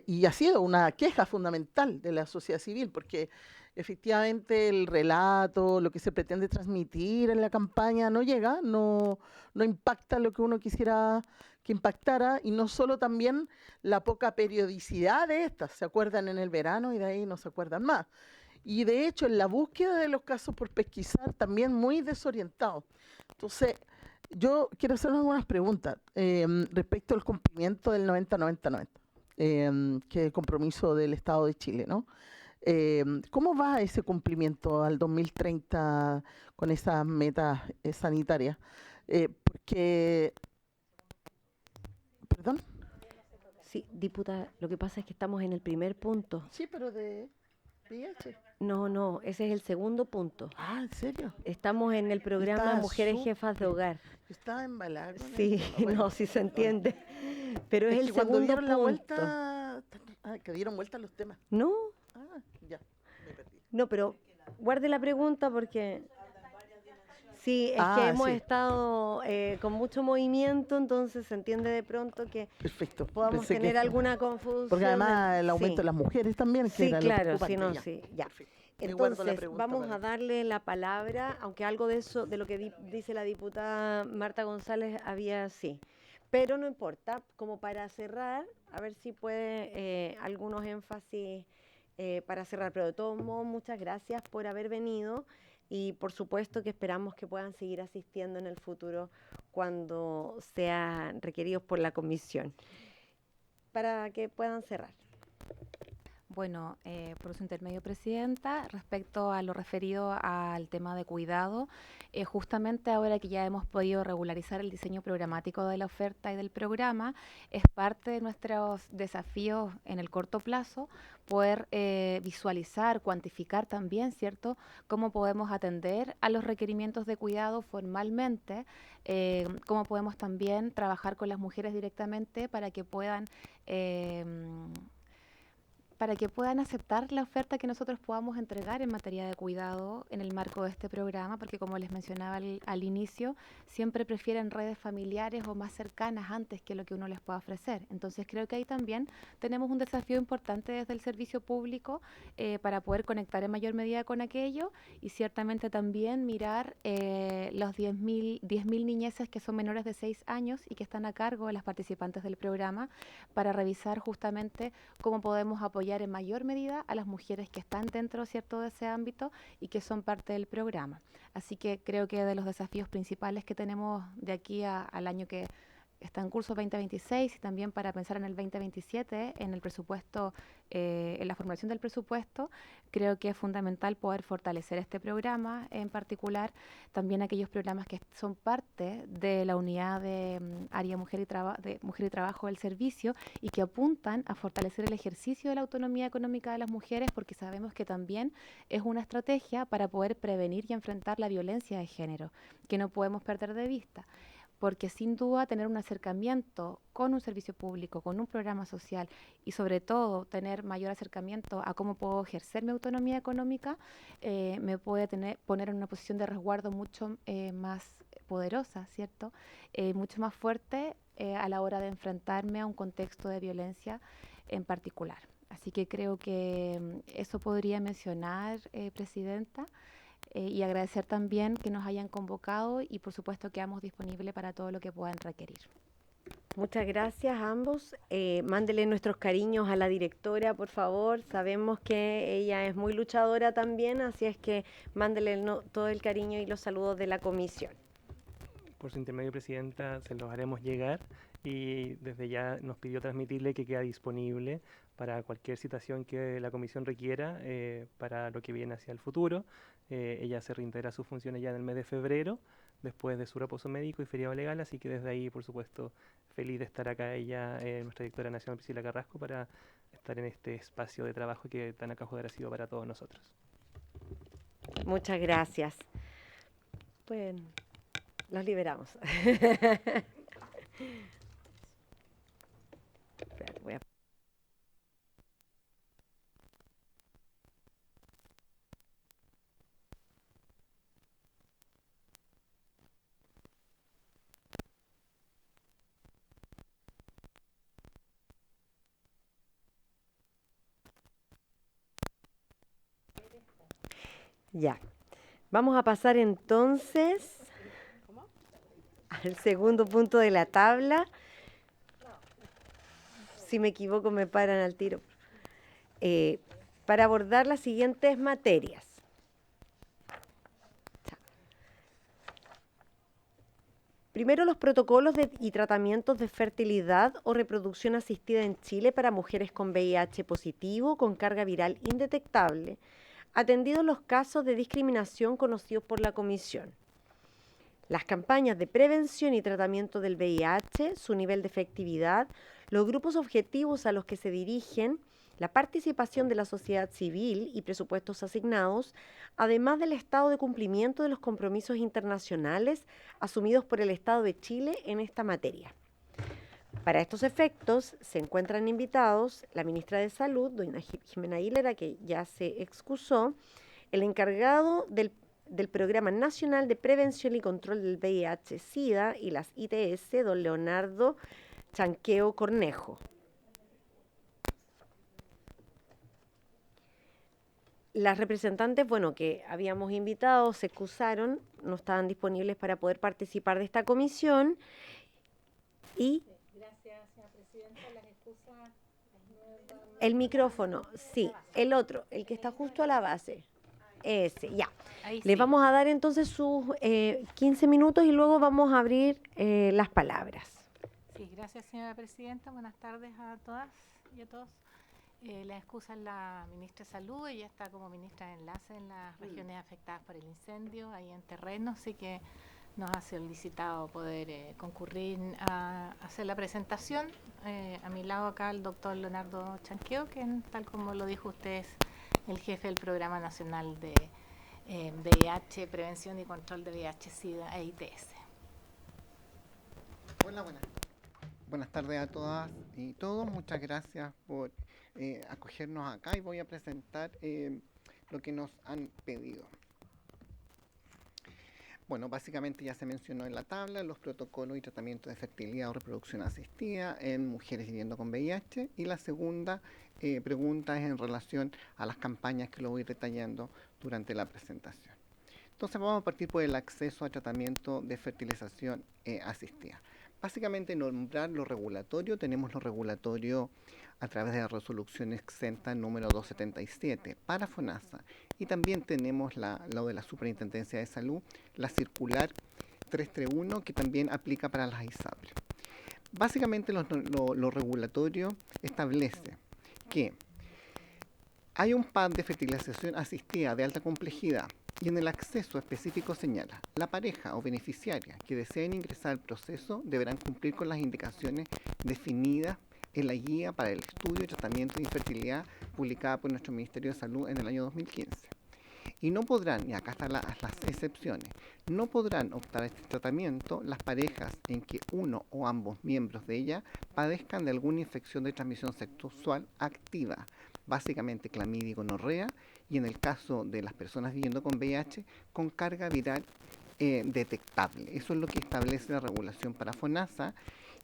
y ha sido una queja fundamental de la sociedad civil porque efectivamente el relato, lo que se pretende transmitir en la campaña no llega, no impacta lo que uno quisiera que impactara y no solo también la poca periodicidad de estas, se acuerdan en el verano y de ahí no se acuerdan más. Y de hecho, en la búsqueda de los casos por pesquisar, también muy desorientado. Entonces, yo quiero hacer algunas preguntas respecto al cumplimiento del 90-90-90, que es el compromiso del Estado de Chile, ¿no? ¿Cómo va ese cumplimiento al 2030 con esas metas sanitarias? Porque, ¿perdón? Sí, diputada, lo que pasa es que estamos en el primer punto. Sí, pero de VIH. No, ese es el segundo punto. Ah, ¿en serio? Estamos en el programa Estaba Mujeres Jefas de Hogar. Yo estaba embalada con Sí, eso. Bueno, no, sí se entiende. Pero es es el que cuando segundo dieron la punto. vuelta, que dieron vuelta los temas. No, Ya, me perdí. no, pero guarde la pregunta porque sí, es que hemos Sí, estado con mucho movimiento, entonces se entiende de pronto que perfecto. podamos Pensé que tener eso. alguna confusión. Porque además el aumento Sí. de las mujeres también, que Sí, era lo claro, sí, preocupante, no, ya. sí, ya. Perfecto. Me guardo la Entonces, pregunta vamos para- a darle la palabra, aunque algo de eso, de lo que dice la diputada Marta González, había sí. Pero no importa, como para cerrar, a ver si puede algunos énfasis para cerrar. Pero de todos modos, muchas gracias por haber venido y por supuesto que esperamos que puedan seguir asistiendo en el futuro cuando sean requeridos por la comisión. Para que puedan cerrar. Bueno, por su intermedio, Presidenta, respecto a lo referido al tema de cuidado, justamente ahora que ya hemos podido regularizar el diseño programático de la oferta y del programa, es parte de nuestros desafíos en el corto plazo poder visualizar, cuantificar también, ¿cierto?, cómo podemos atender a los requerimientos de cuidado formalmente, cómo podemos también trabajar con las mujeres directamente para que puedan aceptar la oferta que nosotros podamos entregar en materia de cuidado en el marco de este programa, porque como les mencionaba al inicio, siempre prefieren redes familiares o más cercanas antes que lo que uno les pueda ofrecer. Entonces creo que ahí también tenemos un desafío importante desde el servicio público para poder conectar en mayor medida con aquello y ciertamente también mirar los 10.000 niñeces que son menores de 6 años y que están a cargo de las participantes del programa para revisar justamente cómo podemos apoyar en mayor medida a las mujeres que están dentro, ¿cierto?, de ese ámbito y que son parte del programa. Así que creo que de los desafíos principales que tenemos de aquí al año que está en curso 2026 y también para pensar en el 2027, en el presupuesto, en la formulación del presupuesto, creo que es fundamental poder fortalecer este programa, en particular también aquellos programas que son parte de la unidad de área mujer y trabajo del servicio y que apuntan a fortalecer el ejercicio de la autonomía económica de las mujeres, porque sabemos que también es una estrategia para poder prevenir y enfrentar la violencia de género, que no podemos perder de vista. Porque sin duda tener un acercamiento con un servicio público, con un programa social y sobre todo tener mayor acercamiento a cómo puedo ejercer mi autonomía económica, me puede poner en una posición de resguardo mucho más poderosa, ¿cierto? Mucho más fuerte a la hora de enfrentarme a un contexto de violencia en particular. Así que creo que eso podría mencionar, Presidenta. Y agradecer también que nos hayan convocado y por supuesto quedamos disponibles para todo lo que puedan requerir. Muchas gracias a ambos. Mándele nuestros cariños a la directora, por favor. Sabemos que ella es muy luchadora también, así es que mándele todo el cariño y los saludos de la comisión. Por su intermedio, Presidenta, se los haremos llegar y desde ya nos pidió transmitirle que queda disponible para cualquier situación que la comisión requiera para lo que viene hacia el futuro. Ella se reintegra a sus funciones ya en el mes de febrero, después de su reposo médico y feriado legal, así que desde ahí, por supuesto, feliz de estar acá ella, nuestra directora nacional Priscila Carrasco, para estar en este espacio de trabajo que tan acogedor ha sido para todos nosotros. Muchas gracias. Bueno, los liberamos. Ya. Vamos a pasar entonces al segundo punto de la tabla. Si me equivoco, me paran al tiro. Para abordar las siguientes materias. Primero, los protocolos y tratamientos de fertilidad o reproducción asistida en Chile para mujeres con VIH positivo con carga viral indetectable, atendidos los casos de discriminación conocidos por la Comisión. Las campañas de prevención y tratamiento del VIH, su nivel de efectividad, los grupos objetivos a los que se dirigen, la participación de la sociedad civil y presupuestos asignados, además del estado de cumplimiento de los compromisos internacionales asumidos por el Estado de Chile en esta materia. Para estos efectos se encuentran invitados la ministra de Salud, doña Jimena Aguilera, que ya se excusó, el encargado del Programa Nacional de Prevención y Control del VIH-Sida y las ITS, don Leonardo Chanqueo Cornejo. Las representantes, bueno, que habíamos invitado, se excusaron, no estaban disponibles para poder participar de esta comisión y... Gracias, señora presidenta. Las excusas... El micrófono, sí, el otro, el que está justo a la base. Ese, ya. Ahí Le sí. vamos a dar entonces sus 15 minutos y luego vamos a abrir las palabras. Sí, gracias, señora presidenta. Buenas tardes a todas y a todos. La excusa es la ministra de Salud. Ella está como ministra de enlace en las regiones afectadas por el incendio, ahí en terreno, así que nos ha solicitado poder concurrir a hacer la presentación. A mi lado acá el doctor Leonardo Chanqueo, que tal como lo dijo usted es el jefe del Programa Nacional de VIH, Prevención y Control de VIH-Sida e ITS. Hola, buenas tardes a todas y todos. Muchas gracias por acogernos acá y voy a presentar lo que nos han pedido. Bueno, básicamente ya se mencionó en la tabla los protocolos y tratamientos de fertilidad o reproducción asistida en mujeres viviendo con VIH, y la segunda pregunta es en relación a las campañas que lo voy detallando durante la presentación. Entonces vamos a partir por el acceso a tratamiento de fertilización asistida. Básicamente nombrar lo regulatorio, tenemos lo regulatorio a través de la resolución exenta número 277 para FONASA, y también tenemos lo de la Superintendencia de Salud, la circular 331, que también aplica para las ISAPRE. Básicamente lo regulatorio establece que hay un PAD de fertilización asistida de alta complejidad, y en el acceso específico señala: la pareja o beneficiaria que deseen ingresar al proceso deberán cumplir con las indicaciones definidas en la guía para el estudio y tratamiento de infertilidad publicada por nuestro Ministerio de Salud en el año 2015. Y no podrán, y acá están las excepciones, no podrán optar a este tratamiento las parejas en que uno o ambos miembros de ella padezcan de alguna infección de transmisión sexual activa, básicamente clamidia y gonorrea, y en el caso de las personas viviendo con VIH, con carga viral detectable. Eso es lo que establece la regulación para FONASA.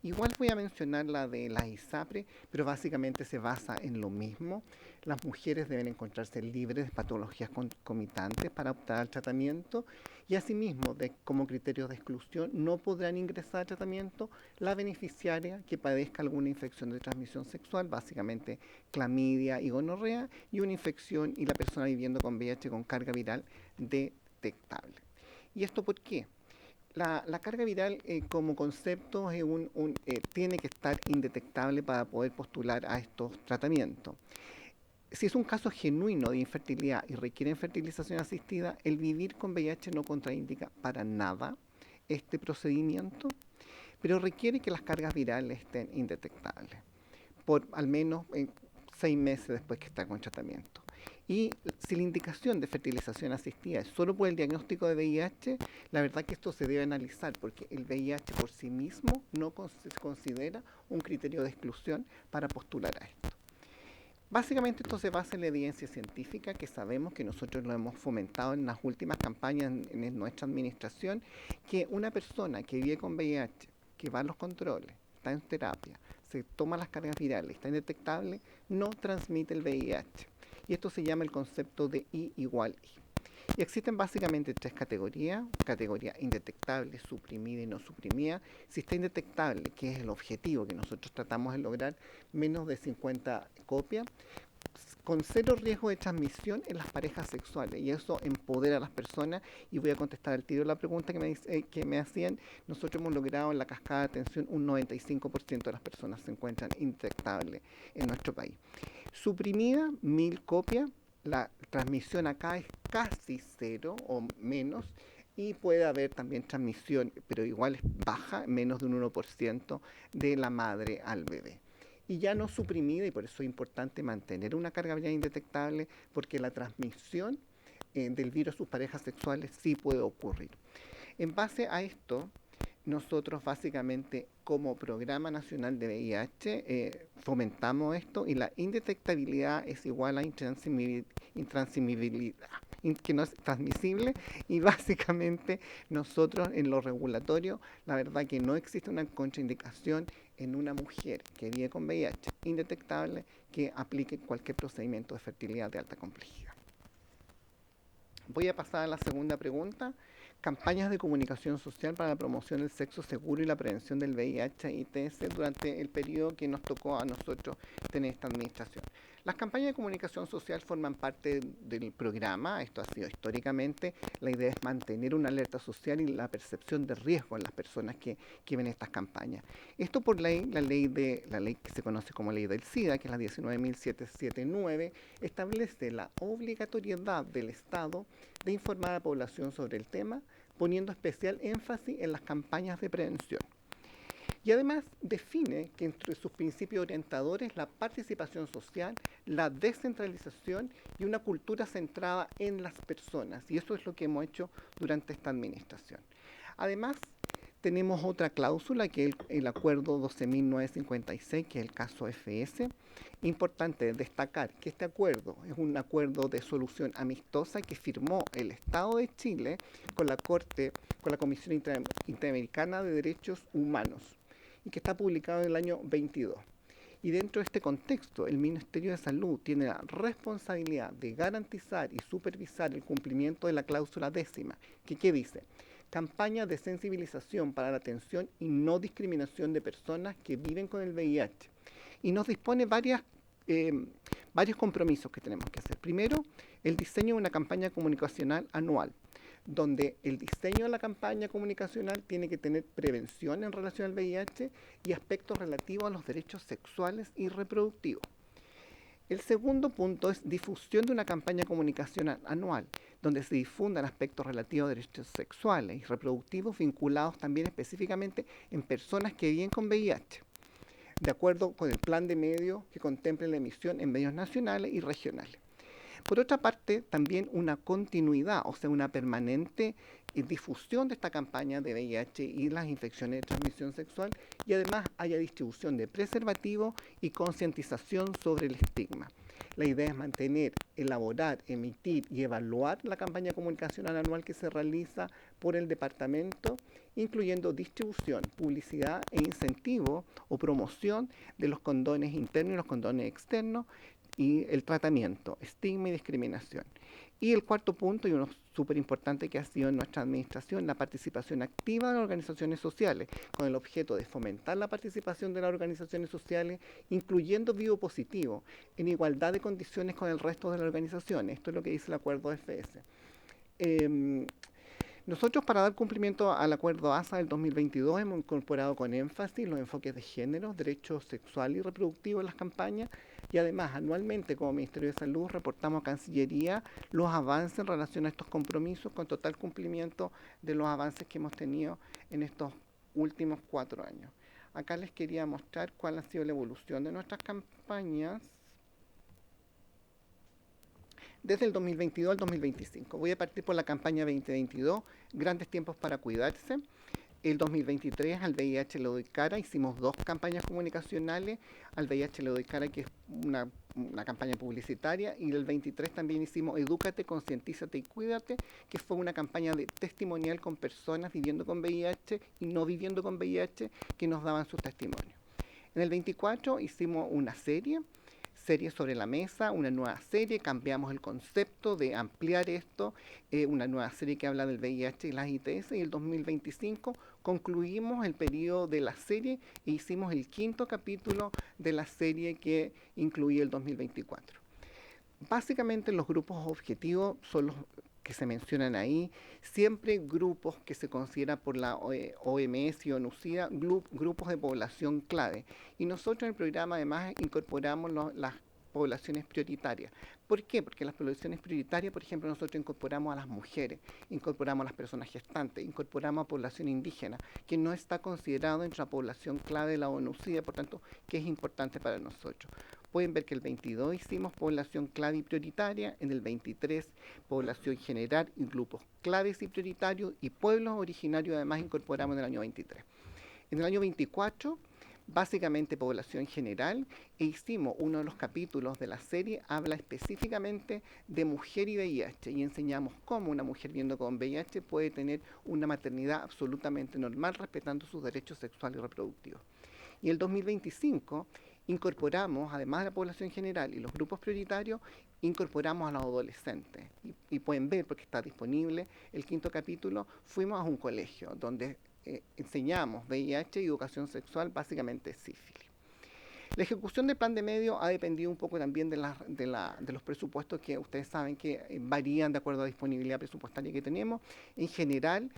Igual voy a mencionar la de la ISAPRE, pero básicamente se basa en lo mismo. Las mujeres deben encontrarse libres de patologías concomitantes para optar al tratamiento, y asimismo, como criterio de exclusión, no podrán ingresar al tratamiento la beneficiaria que padezca alguna infección de transmisión sexual, básicamente clamidia y gonorrea, y una infección, y la persona viviendo con VIH con carga viral detectable. ¿Y esto por qué? La carga viral como concepto es tiene que estar indetectable para poder postular a estos tratamientos. Si es un caso genuino de infertilidad y requieren fertilización asistida, el vivir con VIH no contraindica para nada este procedimiento, pero requiere que las cargas virales estén indetectables por al menos 6 meses después que está con tratamiento. Y si la indicación de fertilización asistida es solo por el diagnóstico de VIH, la verdad que esto se debe analizar, porque el VIH por sí mismo no se considera un criterio de exclusión para postular a esto. Básicamente esto se basa en la evidencia científica, que sabemos que nosotros lo hemos fomentado en las últimas campañas en nuestra administración, que una persona que vive con VIH, que va a los controles, está en terapia, se toma las cargas virales, está indetectable, no transmite el VIH. Y esto se llama el concepto de I = I. Y existen básicamente tres categorías: categoría indetectable, suprimida y no suprimida. Si está indetectable, que es el objetivo que nosotros tratamos de lograr, menos de 50 copias, con cero riesgo de transmisión en las parejas sexuales, y eso empodera a las personas. Y voy a contestar al tiro la pregunta que me hacían. Nosotros hemos logrado en la cascada de atención un 95% de las personas se encuentran indetectables en nuestro país. Suprimida, 1000 copias, la transmisión acá es casi cero o menos, y puede haber también transmisión, pero igual es baja, menos de un 1% de la madre al bebé. Y ya no suprimida, y por eso es importante mantener una carga viral indetectable, porque la transmisión del virus a sus parejas sexuales sí puede ocurrir. En base a esto, nosotros básicamente como Programa Nacional de VIH fomentamos esto, y la indetectabilidad es igual a intransmisibilidad, que no es transmisible, y básicamente nosotros en lo regulatorio, la verdad que no existe una contraindicación en una mujer que vive con VIH indetectable que aplique cualquier procedimiento de fertilidad de alta complejidad. Voy a pasar a la segunda pregunta. Campañas de comunicación social para la promoción del sexo seguro y la prevención del VIH-ITS durante el periodo que nos tocó a nosotros tener esta administración. Las campañas de comunicación social forman parte del programa. Esto ha sido históricamente. La idea es mantener una alerta social y la percepción de riesgo en las personas que ven estas campañas. Esto por ley, la ley que se conoce como ley del SIDA, que es la 19.779, establece la obligatoriedad del Estado de informar a la población sobre el tema, poniendo especial énfasis en las campañas de prevención. Y además define que entre sus principios orientadores la participación social, la descentralización y una cultura centrada en las personas. Y eso es lo que hemos hecho durante esta administración. Además, tenemos otra cláusula, que es el acuerdo 12.956, que es el caso FS. Importante destacar que este acuerdo es un acuerdo de solución amistosa que firmó el Estado de Chile con la Comisión Interamericana de Derechos Humanos, y que está publicado en el año 22. Y dentro de este contexto, el Ministerio de Salud tiene la responsabilidad de garantizar y supervisar el cumplimiento de la cláusula 10ª, que ¿qué dice? Campaña de sensibilización para la atención y no discriminación de personas que viven con el VIH. Y nos dispone varios compromisos que tenemos que hacer. Primero, el diseño de una campaña comunicacional anual, donde el diseño de la campaña comunicacional tiene que tener prevención en relación al VIH y aspectos relativos a los derechos sexuales y reproductivos. El segundo punto es difusión de una campaña comunicacional anual, donde se difundan aspectos relativos a derechos sexuales y reproductivos vinculados también específicamente en personas que viven con VIH, de acuerdo con el plan de medios que contemple la emisión en medios nacionales y regionales. Por otra parte, también una continuidad, o sea, una permanente difusión de esta campaña de VIH y las infecciones de transmisión sexual, y además haya distribución de preservativos y concientización sobre el estigma. La idea es mantener, elaborar, emitir y evaluar la campaña comunicacional anual que se realiza por el departamento, incluyendo distribución, publicidad e incentivo o promoción de los condones internos y los condones externos, y el tratamiento, estigma y discriminación. Y el cuarto punto, y uno súper importante que ha sido en nuestra administración, la participación activa de las organizaciones sociales, con el objeto de fomentar la participación de las organizaciones sociales, incluyendo Vivo Positivo, en igualdad de condiciones con el resto de las organizaciones. Esto es lo que dice el acuerdo FS. Nosotros, para dar cumplimiento al acuerdo ASA del 2022, hemos incorporado con énfasis los enfoques de género, derechos sexual y reproductivo en las campañas, y además anualmente como Ministerio de Salud reportamos a Cancillería los avances en relación a estos compromisos, con total cumplimiento de los avances que hemos tenido en estos últimos 4 años. Acá les quería mostrar cuál ha sido la evolución de nuestras campañas desde el 2022 al 2025. Voy a partir por la campaña 2022, Grandes Tiempos para Cuidarse. El 2023 al VIH le doy cara, hicimos 2 campañas comunicacionales. Al VIH le doy cara, que es una campaña publicitaria, y el 23 también hicimos Edúcate, Concientízate y Cuídate, que fue una campaña de testimonial con personas viviendo con VIH y no viviendo con VIH que nos daban sus testimonios. En el 24 hicimos una serie series sobre la mesa, una nueva serie, cambiamos el concepto de ampliar esto, una nueva serie que habla del VIH y las ITS, y el 2025 concluimos el periodo de la serie e hicimos el 5º capítulo de la serie que incluía el 2024. Básicamente los grupos objetivos son los que se mencionan ahí, siempre grupos que se consideran por la OMS y ONUCIDA, grupos de población clave. Y nosotros en el programa además incorporamos las poblaciones prioritarias. ¿Por qué? Porque las poblaciones prioritarias, por ejemplo, nosotros incorporamos a las mujeres, incorporamos a las personas gestantes, incorporamos a población indígena, que no está considerado entre la población clave de la ONUCIDA, por tanto, que es importante para nosotros. Pueden ver que el 22 hicimos población clave y prioritaria, en el 23 población general y grupos claves y prioritarios, y pueblos originarios además incorporamos en el año 23. En el año 24, básicamente población general, e hicimos uno de los capítulos de la serie, habla específicamente de mujer y VIH, y enseñamos cómo una mujer viviendo con VIH puede tener una maternidad absolutamente normal, respetando sus derechos sexuales y reproductivos. Y el 2025 incorporamos, además de la población general y los grupos prioritarios, incorporamos a los adolescentes. Y pueden ver, porque está disponible, el 5º capítulo, fuimos a un colegio donde enseñamos VIH y educación sexual, básicamente sífilis. La ejecución del plan de medio ha dependido un poco también de los presupuestos, que ustedes saben que varían de acuerdo a la disponibilidad presupuestaria que tenemos. En general,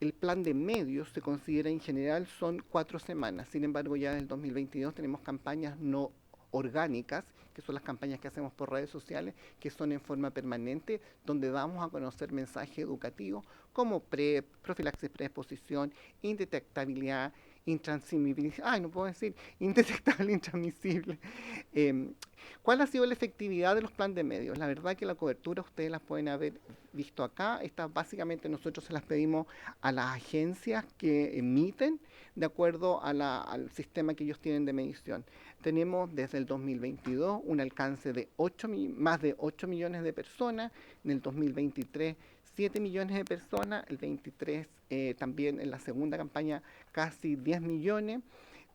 el plan de medios se considera en general son 4 semanas. Sin embargo, ya desde el 2022 tenemos campañas no orgánicas, que son las campañas que hacemos por redes sociales, que son en forma permanente, donde damos a conocer mensajes educativos como profilaxis preexposición, indetectabilidad, intransmisibilidad, no puedo decir, indetectable, intransmisible. ¿Cuál ha sido la efectividad de los planes de medios? La verdad que la cobertura ustedes las pueden haber visto acá. Estas básicamente nosotros se las pedimos a las agencias que emiten de acuerdo al sistema que ellos tienen de medición. Tenemos desde el 2022 un alcance de más de 8 millones de personas, en el 2023 7 millones de personas, el 23 también en la segunda campaña casi 10 millones,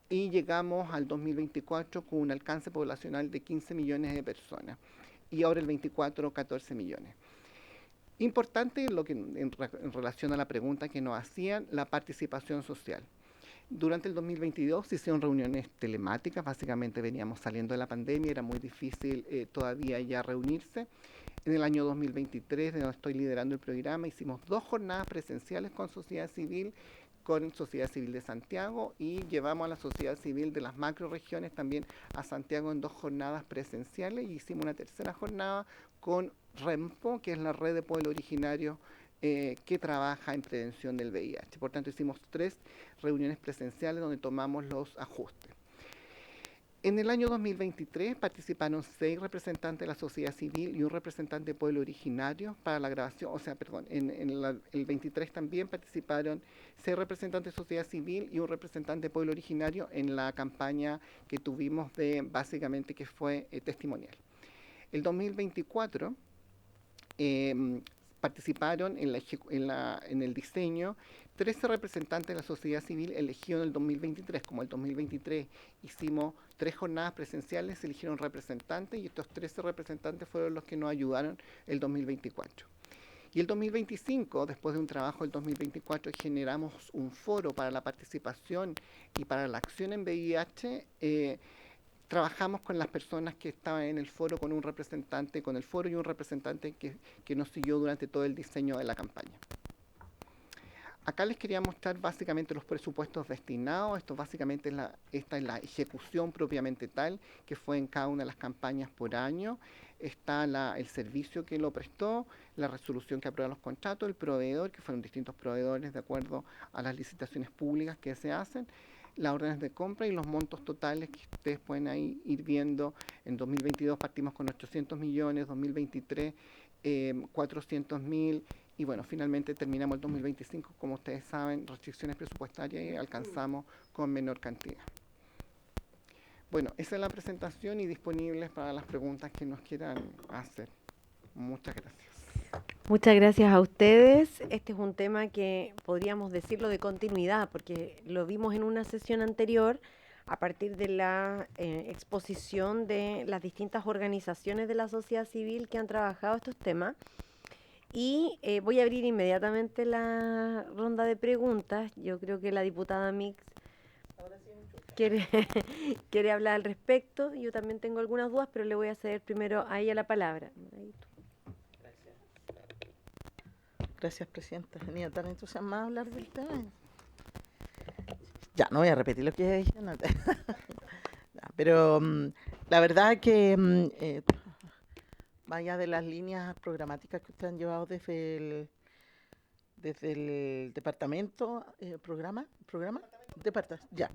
y llegamos al 2024 con un alcance poblacional de 15 millones de personas, y ahora el 24 14 millones. Importante lo que en relación a la pregunta que nos hacían, la participación social. Durante el 2022 se hicieron reuniones telemáticas, básicamente veníamos saliendo de la pandemia, era muy difícil todavía ya reunirse. En el año 2023, de donde estoy liderando el programa, hicimos 2 jornadas presenciales con sociedad civil de Santiago, y llevamos a la sociedad civil de las macroregiones también a Santiago en 2 jornadas presenciales, y hicimos una tercera jornada con REMPO, que es la red de pueblos originarios que trabaja en prevención del VIH. Por tanto, hicimos 3 reuniones presenciales donde tomamos los ajustes. En el año 2023 participaron 6 representantes de la sociedad civil y un representante de pueblo originario para la grabación, el 23 también participaron 6 representantes de sociedad civil y un representante de pueblo originario en la campaña que tuvimos básicamente que fue testimonial. El 2024 participaron en el diseño 13 representantes de la sociedad civil elegidos en el 2023. Como el 2023 hicimos 3 jornadas presenciales, se eligieron representantes, y estos 13 representantes fueron los que nos ayudaron el 2024. Y el 2025, después de un trabajo del 2024, generamos un foro para la participación y para la acción en VIH. Trabajamos con las personas que estaban en el foro, con el foro y un representante que nos siguió durante todo el diseño de la campaña. Acá les quería mostrar básicamente los presupuestos destinados. Esto básicamente esta es la ejecución propiamente tal, que fue en cada una de las campañas por año. Está el servicio que lo prestó, la resolución que aprueba los contratos, el proveedor, que fueron distintos proveedores de acuerdo a las licitaciones públicas que se hacen, las órdenes de compra y los montos totales que ustedes pueden ahí ir viendo. En 2022 partimos con 800 millones, 2023 400.000, y bueno, finalmente terminamos el 2025, como ustedes saben, restricciones presupuestarias, y alcanzamos con menor cantidad. Bueno, esa es la presentación y disponibles para las preguntas que nos quieran hacer. Muchas gracias. Muchas gracias a ustedes. Este es un tema que podríamos decirlo de continuidad, porque lo vimos en una sesión anterior. a partir de la exposición de las distintas organizaciones de la sociedad civil que han trabajado estos temas. Y voy a abrir inmediatamente la ronda de preguntas. Yo creo que la diputada Mix quiere, quiere hablar al respecto. Yo también tengo algunas dudas, pero le voy a ceder primero a ella la palabra. Gracias, Presidenta. Venía tan entusiasmada a hablar del tema. Ya, no voy a repetir lo que dije antes. Pero la verdad que más allá de las líneas programáticas que ustedes han llevado desde el departamento, ya.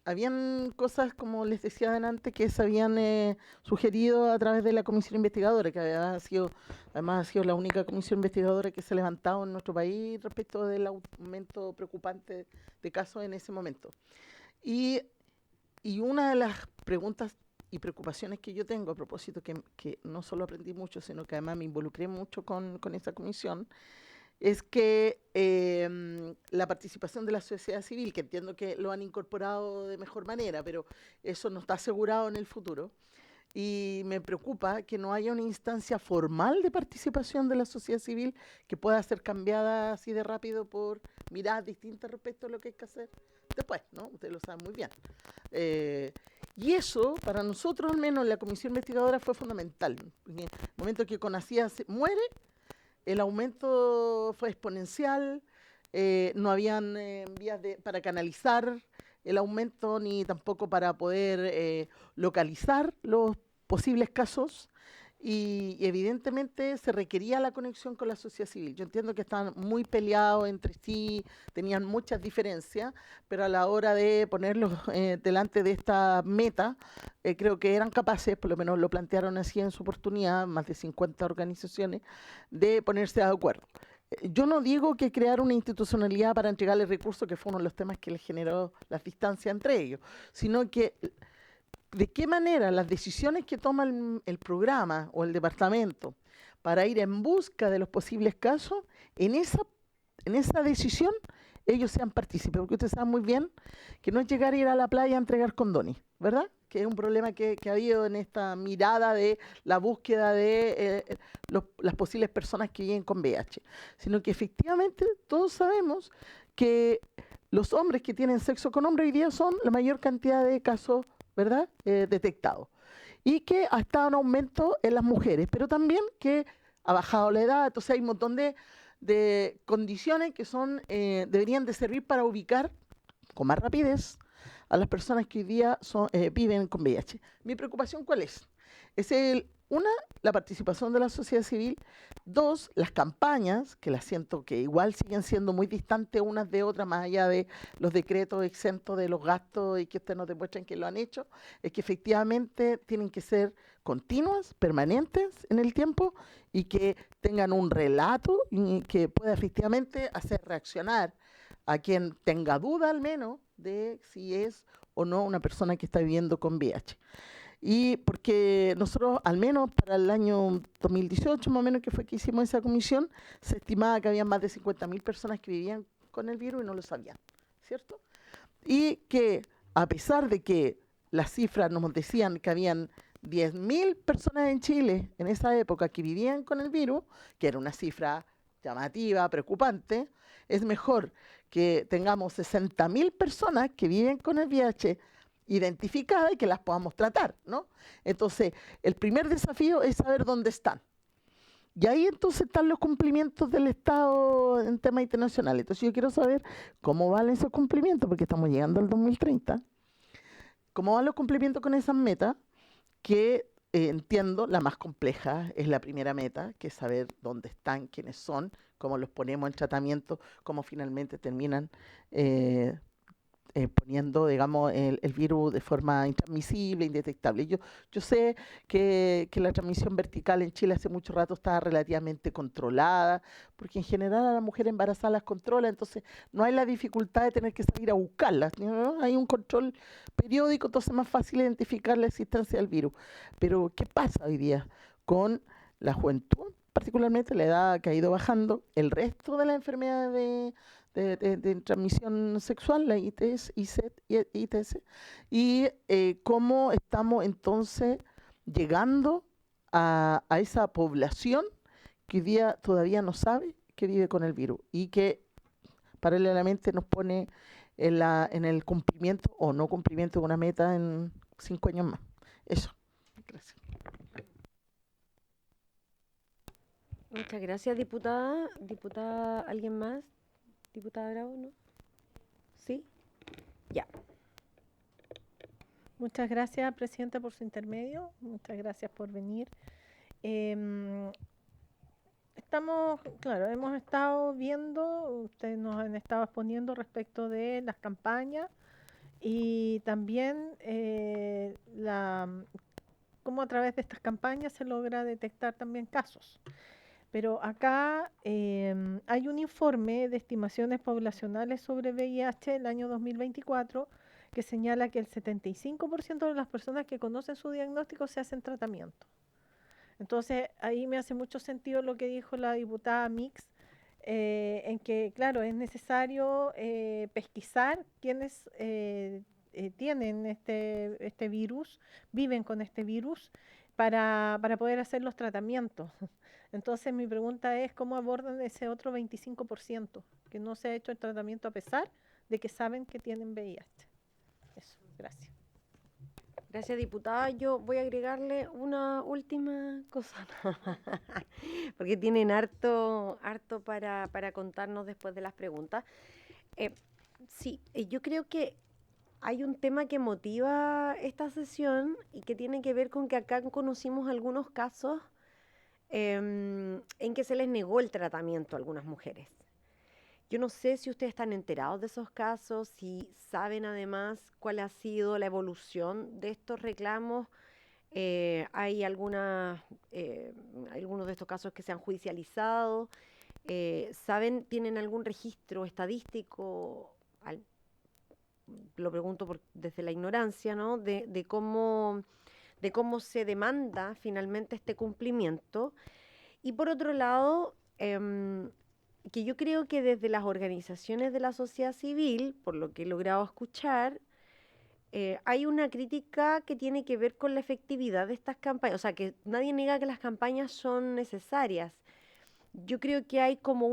Habían cosas, como les decía adelante, que se habían sugerido a través de la comisión investigadora, que además ha sido la única comisión investigadora que se ha levantado en nuestro país respecto del aumento preocupante de casos en ese momento. Y una de las preguntas y preocupaciones que yo tengo a propósito, que no solo aprendí mucho, sino que además me involucré mucho con esa comisión, es que la participación de la sociedad civil, que entiendo que lo han incorporado de mejor manera, pero eso no está asegurado en el futuro, y me preocupa que no haya una instancia formal de participación de la sociedad civil que pueda ser cambiada así de rápido por miradas distintas respecto a lo que hay que hacer después, ¿no? Ustedes lo saben muy bien. Y eso, para nosotros al menos, la comisión investigadora fue fundamental. En el momento que Conacía muere, el aumento fue exponencial, no habían vías para canalizar el aumento ni tampoco para poder localizar los posibles casos, y evidentemente se requería la conexión con la sociedad civil. Yo entiendo que estaban muy peleados entre sí, tenían muchas diferencias, pero a la hora de ponerlos delante de esta meta, creo que eran capaces, por lo menos lo plantearon así en su oportunidad, más de 50 organizaciones, de ponerse de acuerdo. Yo no digo que crear una institucionalidad para entregarle recursos, que fue uno de los temas que les generó las distancias entre ellos, sino que de qué manera las decisiones que toma el programa o el departamento para ir en busca de los posibles casos, en esa decisión ellos sean partícipes, porque ustedes saben muy bien que no es llegar a ir a la playa a entregar condones, ¿verdad? Que es un problema que ha habido en esta mirada de la búsqueda de las posibles personas que viven con VIH, sino que efectivamente todos sabemos que los hombres que tienen sexo con hombres hoy día son la mayor cantidad de casos, ¿verdad?, detectados. Y que ha estado en aumento en las mujeres, pero también que ha bajado la edad. Entonces hay un montón de condiciones que deberían de servir para ubicar con más rapidez a las personas que hoy día viven con VIH. Mi preocupación, ¿cuál es? Una, la participación de la sociedad civil. Dos, las campañas, que las siento que igual siguen siendo muy distantes unas de otras, más allá de los decretos exentos de los gastos y que ustedes nos demuestran que lo han hecho, es que efectivamente tienen que ser continuas, permanentes en el tiempo, y que tengan un relato y que pueda efectivamente hacer reaccionar a quien tenga duda al menos de si es o no una persona que está viviendo con VIH. Y porque nosotros, al menos para el año 2018, más o menos que fue que hicimos esa comisión, se estimaba que había más de 50.000 personas que vivían con el virus y no lo sabían, ¿cierto? Y que a pesar de que las cifras nos decían que habían 10.000 personas en Chile en esa época que vivían con el virus, que era una cifra llamativa, preocupante, es mejor que tengamos 60.000 personas que viven con el VIH identificadas y que las podamos tratar, ¿no? Entonces, el primer desafío es saber dónde están. Y ahí entonces están los cumplimientos del Estado en temas internacionales. Entonces yo quiero saber cómo van esos cumplimientos, porque estamos llegando al 2030. ¿Cómo van los cumplimientos con esas metas? Que entiendo, la más compleja es la primera meta, que es saber dónde están, quiénes son, cómo los ponemos en tratamiento, cómo finalmente terminan poniendo, digamos, el virus de forma intransmisible, indetectable. Yo sé que la transmisión vertical en Chile hace mucho rato está relativamente controlada, porque en general a las mujeres embarazadas las controla, entonces no hay la dificultad de tener que salir a buscarlas, ¿no? Hay un control periódico, entonces es más fácil identificar la existencia del virus. Pero, ¿qué pasa hoy día con la juventud? Particularmente la edad que ha ido bajando, el resto de las enfermedades de de transmisión sexual, la ITS, ITS, y cómo estamos entonces llegando a esa población que hoy día todavía no sabe que vive con el virus y que paralelamente nos pone en el cumplimiento o no cumplimiento de una meta en 5 años más. Eso. Gracias. Muchas gracias, diputada. Diputada, ¿alguien más? Diputada Bravo, ¿no? ¿Sí? Ya. Muchas gracias, Presidenta, por su intermedio. Muchas gracias por venir. Hemos estado viendo, ustedes nos han estado exponiendo respecto de las campañas y también cómo a través de estas campañas se logra detectar también casos. Pero acá hay un informe de estimaciones poblacionales sobre VIH el año 2024 que señala que el 75% de las personas que conocen su diagnóstico se hacen tratamiento. Entonces, ahí me hace mucho sentido lo que dijo la diputada Mix, en que, claro, es necesario pesquisar quiénes tienen este virus, viven con este virus, para poder hacer los tratamientos. Entonces, mi pregunta es, ¿cómo abordan ese otro 25% que no se ha hecho el tratamiento a pesar de que saben que tienen VIH? Eso, gracias. Gracias, diputada. Yo voy a agregarle una última cosa, porque tienen harto para contarnos después de las preguntas. Sí, yo creo que hay un tema que motiva esta sesión y que tiene que ver con que acá conocimos algunos casos en que se les negó el tratamiento a algunas mujeres. Yo no sé si ustedes están enterados de esos casos, si saben además cuál ha sido la evolución de estos reclamos. Hay algunos de estos casos que se han judicializado. ¿Tienen algún registro estadístico? Lo pregunto desde la ignorancia, ¿no? De cómo se demanda finalmente este cumplimiento. Y por otro lado, que yo creo que desde las organizaciones de la sociedad civil, por lo que he logrado escuchar, hay una crítica que tiene que ver con la efectividad de estas campañas. O sea, que nadie niega que las campañas son necesarias. Yo creo que hay como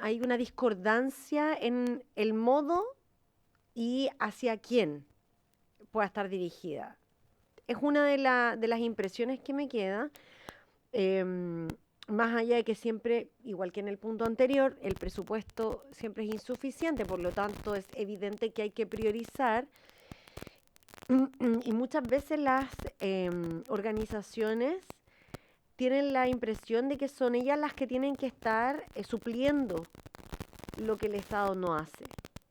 hay una discordancia en el modo y hacia quién pueda estar dirigida. Es una de las impresiones que me queda. Más allá de que siempre, igual que en el punto anterior, el presupuesto siempre es insuficiente, por lo tanto es evidente que hay que priorizar. Y muchas veces las organizaciones tienen la impresión de que son ellas las que tienen que estar supliendo lo que el Estado no hace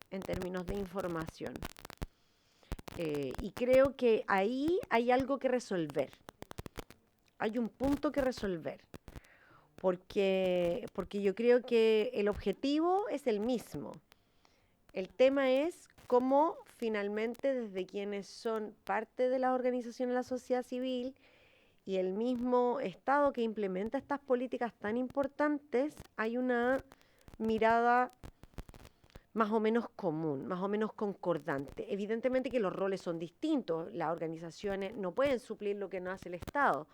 en términos de información. Y creo que ahí hay algo que resolver. Hay un punto que resolver. Porque yo creo que el objetivo es el mismo. El tema es cómo finalmente desde quienes son parte de las organizaciones de la sociedad civil y el mismo Estado que implementa estas políticas tan importantes, hay una mirada más o menos común, más o menos concordante. Evidentemente que los roles son distintos, las organizaciones no pueden suplir lo que no hace el Estado,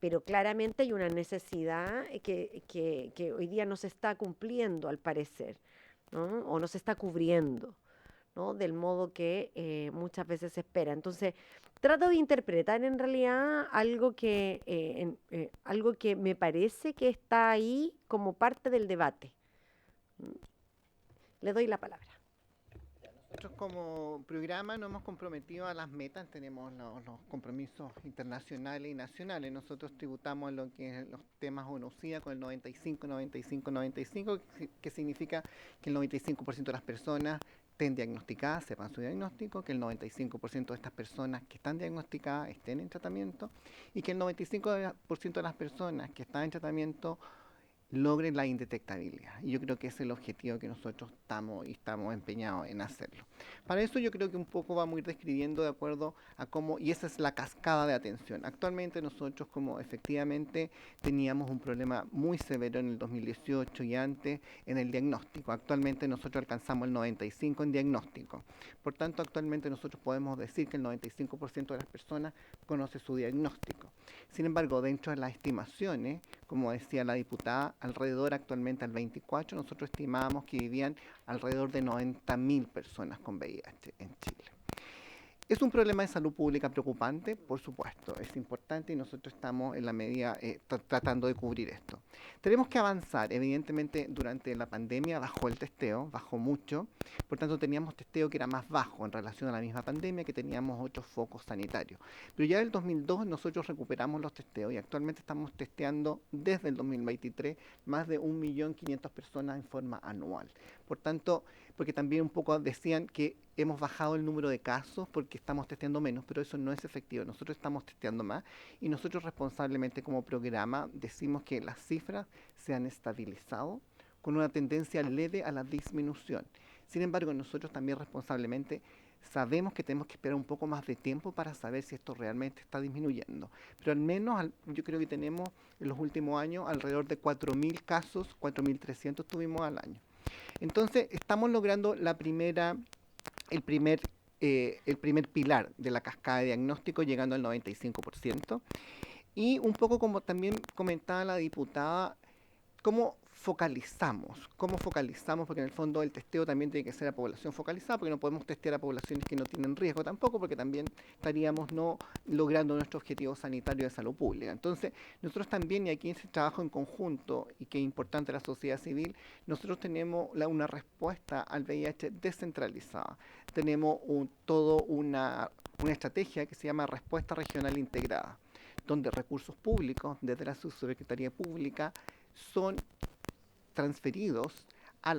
pero claramente hay una necesidad que hoy día no se está cumpliendo, al parecer, ¿no? O no se está cubriendo, ¿no? Del modo que muchas veces se espera. Entonces, trato de interpretar en realidad algo que me parece que está ahí como parte del debate. Le doy la palabra. Nosotros como programa nos hemos comprometido a las metas, tenemos los compromisos internacionales y nacionales. Nosotros tributamos lo que es los temas ONU-SIDA con el 95, 95, 95, que significa que el 95% de las personas estén diagnosticadas, sepan su diagnóstico, que el 95% de estas personas que están diagnosticadas estén en tratamiento y que el 95% de las personas que están en tratamiento logre la indetectabilidad. Y yo creo que ese es el objetivo que nosotros estamos empeñados en hacerlo. Para eso yo creo que un poco vamos a ir describiendo de acuerdo a cómo, y esa es la cascada de atención. Actualmente nosotros, como efectivamente teníamos un problema muy severo en el 2018 y antes en el diagnóstico. Actualmente nosotros alcanzamos el 95 en diagnóstico. Por tanto, actualmente nosotros podemos decir que el 95% de las personas conoce su diagnóstico. Sin embargo, dentro de las estimaciones, como decía la diputada, alrededor actualmente al 24, nosotros estimábamos que vivían alrededor de 90.000 personas con VIH en Chile. ¿Es un problema de salud pública preocupante? Por supuesto, es importante y nosotros estamos en la medida tratando de cubrir esto. Tenemos que avanzar, evidentemente durante la pandemia bajó el testeo, bajó mucho, por tanto teníamos testeo que era más bajo en relación a la misma pandemia, que teníamos otros focos sanitarios. Pero ya del 2002 nosotros recuperamos los testeos y actualmente estamos testeando desde el 2023 más de 1.500.000 personas en forma anual. Por tanto, porque también un poco decían que hemos bajado el número de casos porque estamos testeando menos, pero eso no es efectivo. Nosotros estamos testeando más y nosotros responsablemente como programa decimos que las cifras se han estabilizado con una tendencia leve a la disminución. Sin embargo, nosotros también responsablemente sabemos que tenemos que esperar un poco más de tiempo para saber si esto realmente está disminuyendo. Pero al menos yo creo que tenemos en los últimos años alrededor de 4.000 casos, 4.300 tuvimos al año. Entonces, estamos logrando el primer pilar de la cascada de diagnóstico, llegando al 95%. Y un poco como también comentaba la diputada, ¿cómo focalizamos? Porque en el fondo el testeo también tiene que ser a población focalizada, porque no podemos testear a poblaciones que no tienen riesgo tampoco, porque también estaríamos no logrando nuestro objetivo sanitario de salud pública. Entonces, nosotros también, y aquí en ese trabajo en conjunto, y que es importante la sociedad civil, nosotros tenemos una respuesta al VIH descentralizada. Tenemos toda una estrategia que se llama Respuesta Regional Integrada, donde recursos públicos, desde la Subsecretaría Pública, son transferidos a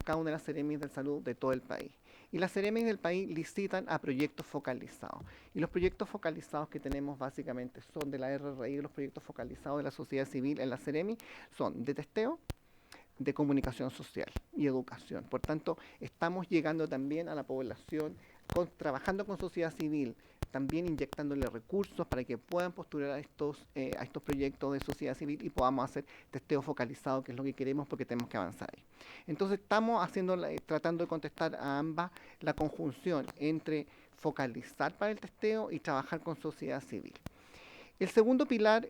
cada una de las Seremis de salud de todo el país. Y las Seremis del país licitan a proyectos focalizados. Y los proyectos focalizados que tenemos básicamente son de la RRI, los proyectos focalizados de la sociedad civil en la Seremi son de testeo, de comunicación social y educación. Por tanto, estamos llegando también a la población, trabajando con sociedad civil, también inyectándole recursos para que puedan postular a estos proyectos de sociedad civil y podamos hacer testeo focalizado, que es lo que queremos porque tenemos que avanzar ahí. Entonces estamos tratando de contestar a ambas la conjunción entre focalizar para el testeo y trabajar con sociedad civil. El segundo pilar,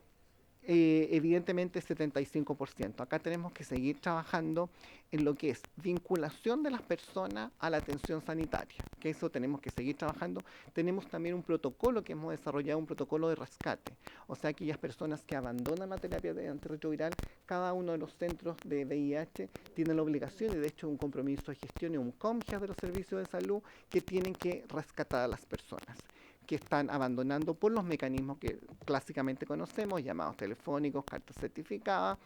evidentemente, es 75%. Acá tenemos que seguir trabajando en lo que es vinculación de las personas a la atención sanitaria, que eso tenemos que seguir trabajando. Tenemos también un protocolo que hemos desarrollado, un protocolo de rescate. O sea, aquellas personas que abandonan la terapia de antirretroviral, cada uno de los centros de VIH tiene la obligación, y de hecho un compromiso de gestión y un COMGES de los servicios de salud, que tienen que rescatar a las personas que están abandonando por los mecanismos que clásicamente conocemos, llamados telefónicos, cartas certificadas,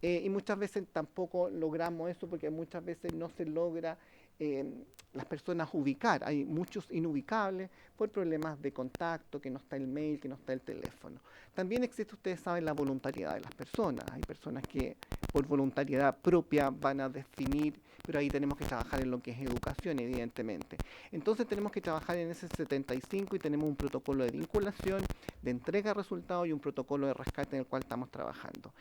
y muchas veces tampoco logramos eso porque muchas veces no se logra las personas ubicar. Hay muchos inubicables por problemas de contacto, que no está el mail, que no está el teléfono. También existe, ustedes saben, la voluntariedad de las personas. Hay personas que por voluntariedad propia van a definir, pero ahí tenemos que trabajar en lo que es educación, evidentemente. Entonces tenemos que trabajar en ese 75 y tenemos un protocolo de vinculación, de entrega de resultados y un protocolo de rescate en el cual estamos trabajando.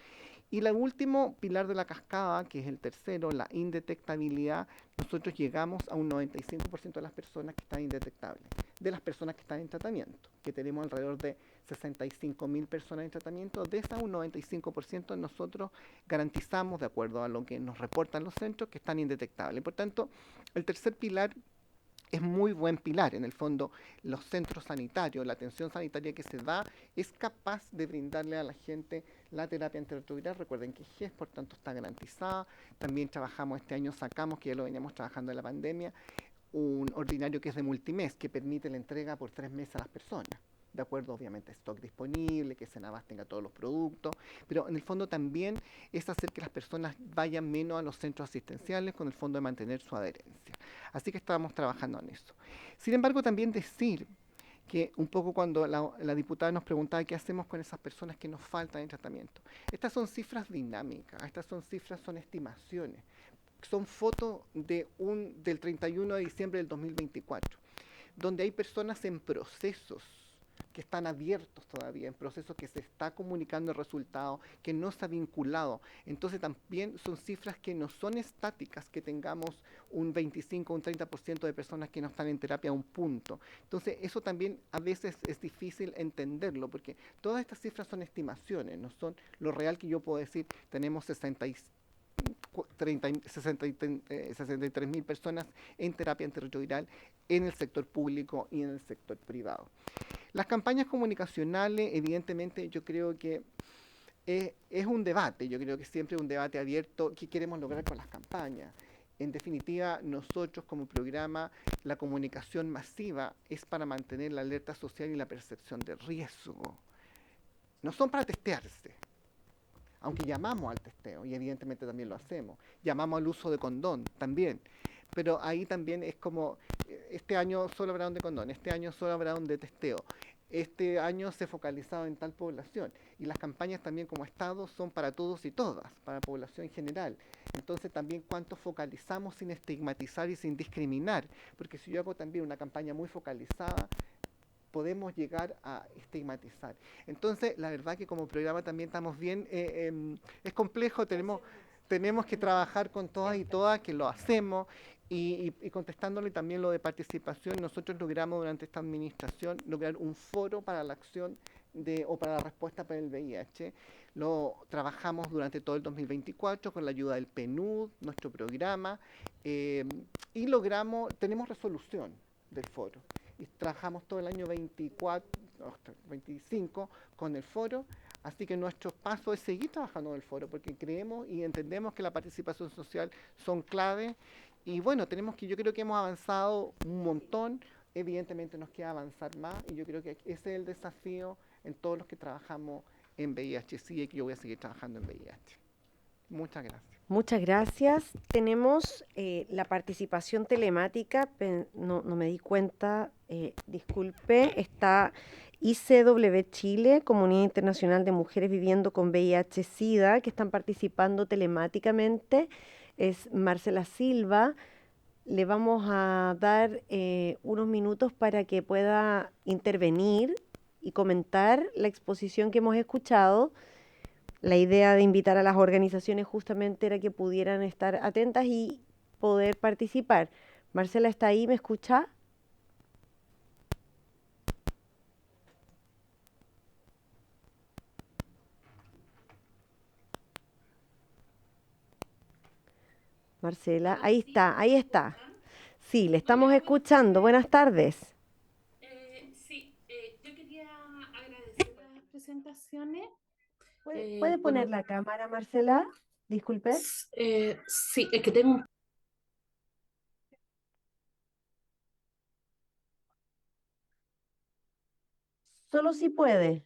Y el último pilar de la cascada, que es el tercero, la indetectabilidad, nosotros llegamos a un 95% de las personas que están indetectables, de las personas que están en tratamiento, que tenemos alrededor de 65.000 personas en tratamiento. De esas, un 95% nosotros garantizamos, de acuerdo a lo que nos reportan los centros, que están indetectables. Por tanto, el tercer pilar es muy buen pilar. En el fondo, los centros sanitarios, la atención sanitaria que se da, es capaz de brindarle a la gente la terapia antirretroviral. Recuerden que GES, por tanto, está garantizada. También trabajamos, este año sacamos, que ya lo veníamos trabajando en la pandemia, un ordinario que es de multimés, que permite la entrega por 3 meses a las personas. De acuerdo, obviamente, a stock disponible, que Senabas tenga todos los productos, pero en el fondo también es hacer que las personas vayan menos a los centros asistenciales con el fondo de mantener su adherencia. Así que estamos trabajando en eso. Sin embargo, también decir que un poco cuando la diputada nos preguntaba qué hacemos con esas personas que nos faltan en tratamiento. Estas son cifras dinámicas, son estimaciones, son fotos del 31 de diciembre del 2024, donde hay personas en procesos que están abiertos todavía, en procesos que se está comunicando el resultado, que no se ha vinculado. Entonces también son cifras que no son estáticas, que tengamos un 25 o un 30% de personas que no están en terapia a un punto. Entonces eso también a veces es difícil entenderlo, porque todas estas cifras son estimaciones, no son lo real que yo puedo decir, tenemos 63.000 personas en terapia antirretroviral en el sector público y en el sector privado. Las campañas comunicacionales, evidentemente, yo creo que es un debate, yo creo que siempre es un debate abierto, ¿qué queremos lograr con las campañas? En definitiva, nosotros como programa, la comunicación masiva es para mantener la alerta social y la percepción de riesgo. No son para testearse, aunque llamamos al testeo, y evidentemente también lo hacemos. Llamamos al uso de condón también. Pero ahí también es como, este año solo habrá un de condón, este año solo habrá un de testeo, este año se ha focalizado en tal población. Y las campañas también como Estado son para todos y todas, para la población en general. Entonces también cuánto focalizamos sin estigmatizar y sin discriminar. Porque si yo hago también una campaña muy focalizada, podemos llegar a estigmatizar. Entonces, la verdad que como programa también estamos bien, es complejo, tenemos que trabajar con todas y todas, que lo hacemos, y contestándole también lo de participación, nosotros logramos durante esta administración lograr un foro para la acción o para la respuesta para el VIH. Lo trabajamos durante todo el 2024 con la ayuda del PNUD, nuestro programa, y tenemos resolución del foro. Y trabajamos todo el año 25 con el foro, así que nuestro paso es seguir trabajando en el foro, porque creemos y entendemos que la participación social son clave, y bueno, yo creo que hemos avanzado un montón, evidentemente nos queda avanzar más, y yo creo que ese es el desafío en todos los que trabajamos en VIH, sí, y que yo voy a seguir trabajando en VIH. Muchas gracias. Muchas gracias. Tenemos la participación telemática, no me di cuenta, disculpe, está ICW Chile, Comunidad Internacional de Mujeres Viviendo con VIH-Sida, que están participando telemáticamente. Es Marcela Silva. Le vamos a dar unos minutos para que pueda intervenir y comentar la exposición que hemos escuchado. La idea de invitar a las organizaciones justamente era que pudieran estar atentas y poder participar. Marcela, ¿está ahí? ¿Me escucha? Marcela, ahí está, ahí está. Sí, le estamos escuchando. Buenas tardes. Sí, yo quería agradecer las presentaciones. ¿Puede poner la cámara, Marcela? Disculpe. Sí, es que tengo un... Solo si puede.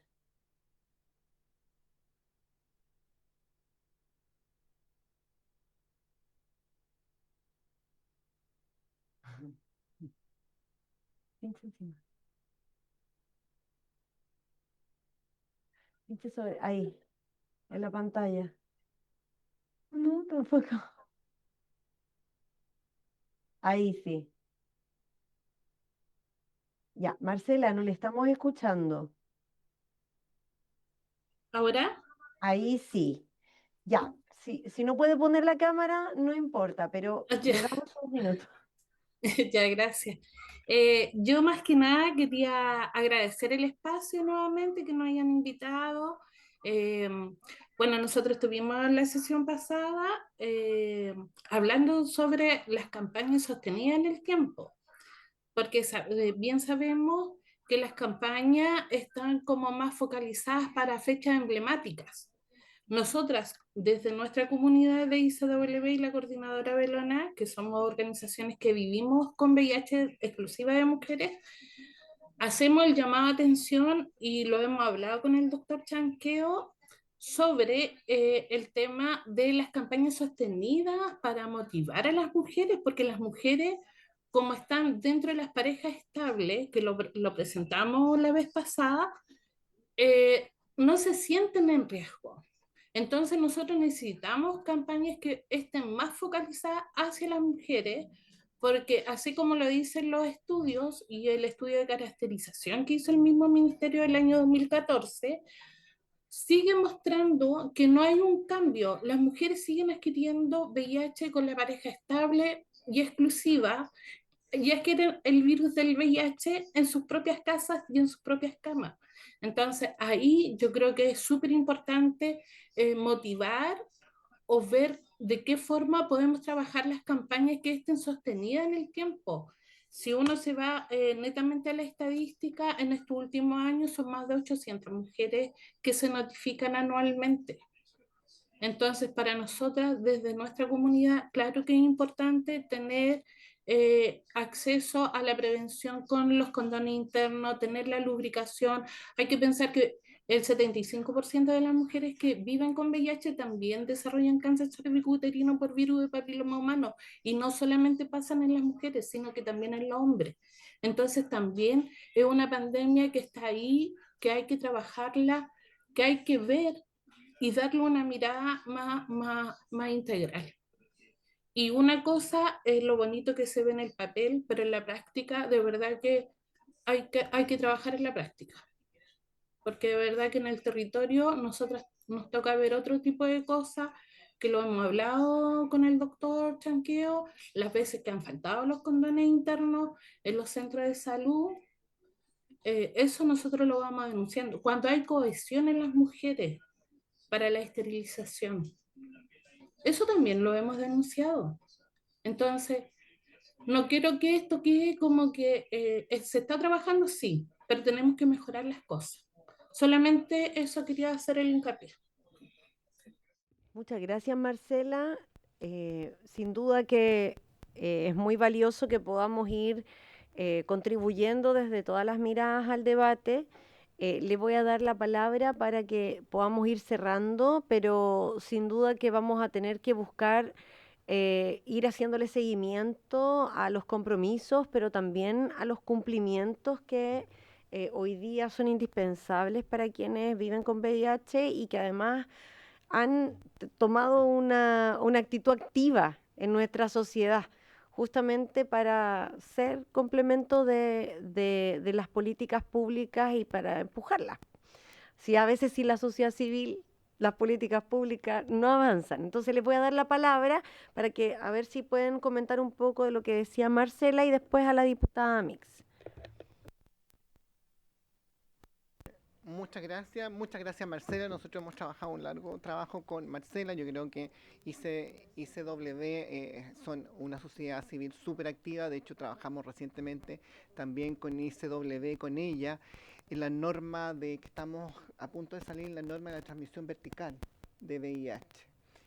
Pinche encima. Pinche sobre, ahí, en la pantalla. No, tampoco. Ahí sí. Ya, Marcela, no le estamos escuchando. ¿Ahora? Ahí sí. Ya, si no puede poner la cámara, no importa, pero Ya. le damos un minuto. Ya, gracias. Yo más que nada quería agradecer el espacio nuevamente que nos hayan invitado. Eh, bueno, nosotros tuvimos la sesión pasada hablando sobre las campañas sostenidas en el tiempo, porque bien sabemos que las campañas están como más focalizadas para fechas emblemáticas. Nosotras, desde nuestra comunidad de ICW y la Coordinadora Belona, que somos organizaciones que vivimos con VIH exclusiva de mujeres, hacemos el llamado a atención y lo hemos hablado con el doctor Chanqueo sobre el tema de las campañas sostenidas para motivar a las mujeres, porque las mujeres como están dentro de las parejas estables, que lo presentamos la vez pasada, no se sienten en riesgo. Entonces nosotros necesitamos campañas que estén más focalizadas hacia las mujeres, porque así como lo dicen los estudios y el estudio de caracterización que hizo el mismo ministerio del año 2014, sigue mostrando que no hay un cambio. Las mujeres siguen adquiriendo VIH con la pareja estable y exclusiva, y adquieren el virus del VIH en sus propias casas y en sus propias camas. Entonces, ahí yo creo que es súper importante motivar o ver de qué forma podemos trabajar las campañas que estén sostenidas en el tiempo. Si uno se va netamente a la estadística, en estos últimos años son más de 800 mujeres que se notifican anualmente. Entonces, para nosotras, desde nuestra comunidad, claro que es importante tener acceso a la prevención con los condones internos, tener la lubricación. Hay que pensar que el 75% de las mujeres que viven con VIH también desarrollan cáncer cervicuterino por virus de papiloma humano, y no solamente pasan en las mujeres, sino que también en los hombres. Entonces, también es una pandemia que está ahí, que hay que trabajarla, que hay que ver y darle una mirada más integral. Y una cosa es lo bonito que se ve en el papel, pero en la práctica de verdad que hay que trabajar en la práctica. Porque de verdad que en el territorio nosotras nos toca ver otro tipo de cosas, que lo hemos hablado con el doctor Chanqueo, las veces que han faltado los condones internos en los centros de salud. Eso nosotros lo vamos denunciando. Cuando hay cohesión en las mujeres para la esterilización, eso también lo hemos denunciado. Entonces, no quiero que esto quede como que se está trabajando, sí, pero tenemos que mejorar las cosas. Solamente eso quería hacer el hincapié. Muchas gracias, Marcela. Sin duda que es muy valioso que podamos ir contribuyendo desde todas las miradas al debate. Le voy a dar la palabra para que podamos ir cerrando, pero sin duda que vamos a tener que buscar ir haciéndole seguimiento a los compromisos, pero también a los cumplimientos que hoy día son indispensables para quienes viven con VIH y que además han tomado una actitud activa en nuestra sociedad, justamente para ser complemento de las políticas públicas y para empujarlas. Si a veces si la sociedad civil, las políticas públicas no avanzan. Entonces les voy a dar la palabra para que a ver si pueden comentar un poco de lo que decía Marcela y después a la diputada Mix. Muchas gracias Marcela. Nosotros hemos trabajado un largo trabajo con Marcela. Yo creo que ICW son una sociedad civil súper activa. De hecho, trabajamos recientemente también con ICW, con ella, en la norma de que estamos a punto de salir, la norma de la transmisión vertical de VIH.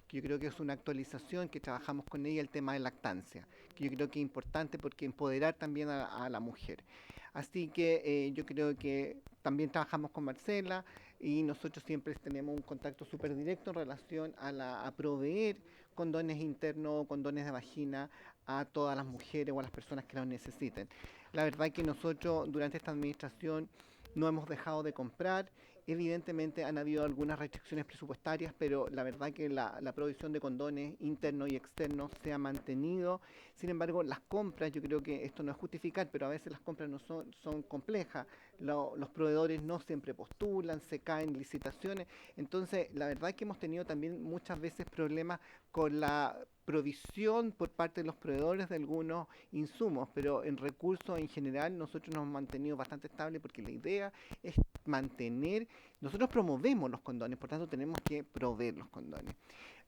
Que yo creo que es una actualización que trabajamos con ella, el tema de lactancia, que yo creo que es importante porque empoderar también a la mujer. Así que yo creo que también trabajamos con Marcela y nosotros siempre tenemos un contacto súper directo en relación a proveer condones internos, condones de vagina a todas las mujeres o a las personas que los necesiten. La verdad es que nosotros durante esta administración no hemos dejado de comprar. Evidentemente han habido algunas restricciones presupuestarias, pero la verdad que la provisión de condones internos y externos se ha mantenido. Sin embargo, las compras, yo creo que esto no es justificar, pero a veces las compras no son complejas. Los proveedores no siempre postulan, se caen licitaciones. Entonces, la verdad es que hemos tenido también muchas veces problemas con la provisión por parte de los proveedores de algunos insumos, pero en recursos en general nosotros nos hemos mantenido bastante estable porque la idea es mantener, nosotros promovemos los condones, por tanto tenemos que proveer los condones.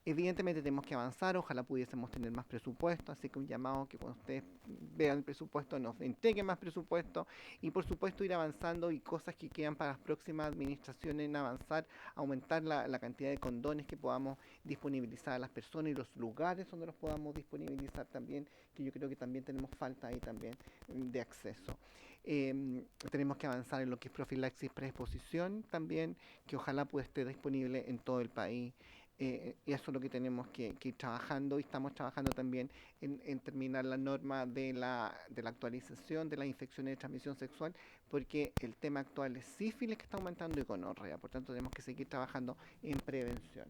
Evidentemente tenemos que avanzar, ojalá pudiésemos tener más presupuesto, así que un llamado que cuando ustedes vean el presupuesto nos entreguen más presupuesto y por supuesto ir avanzando y cosas que quedan para las próximas administraciones en avanzar, aumentar la cantidad de condones que podamos disponibilizar a las personas y los lugares donde los podamos disponibilizar también, que yo creo que también tenemos falta ahí también de acceso. Tenemos que avanzar en lo que es profilaxis preexposición también, que ojalá pueda estar disponible en todo el país. y eso es lo que tenemos que ir trabajando, y estamos trabajando también en terminar la norma de la actualización de las infecciones de transmisión sexual, porque el tema actual es sífilis, que está aumentando, y gonorrea. Por tanto, tenemos que seguir trabajando en prevención.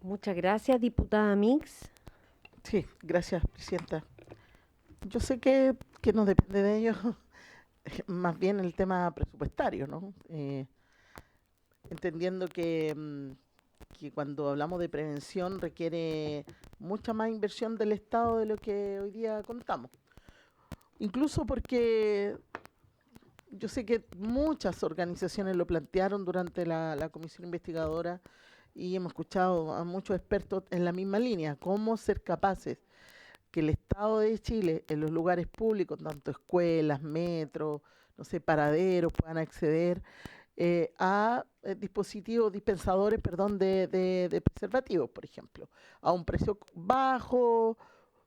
Muchas gracias, diputada Mix. Sí, gracias, presidenta. Yo sé que no depende de ellos, más bien el tema presupuestario, ¿no? Entendiendo que cuando hablamos de prevención requiere mucha más inversión del Estado de lo que hoy día contamos. Incluso porque yo sé que muchas organizaciones lo plantearon durante la comisión investigadora, y hemos escuchado a muchos expertos en la misma línea: cómo ser capaces que el Estado de Chile en los lugares públicos, tanto escuelas, metros, no sé, paraderos, puedan acceder a dispensadores, perdón, de preservativos, por ejemplo, a un precio bajo,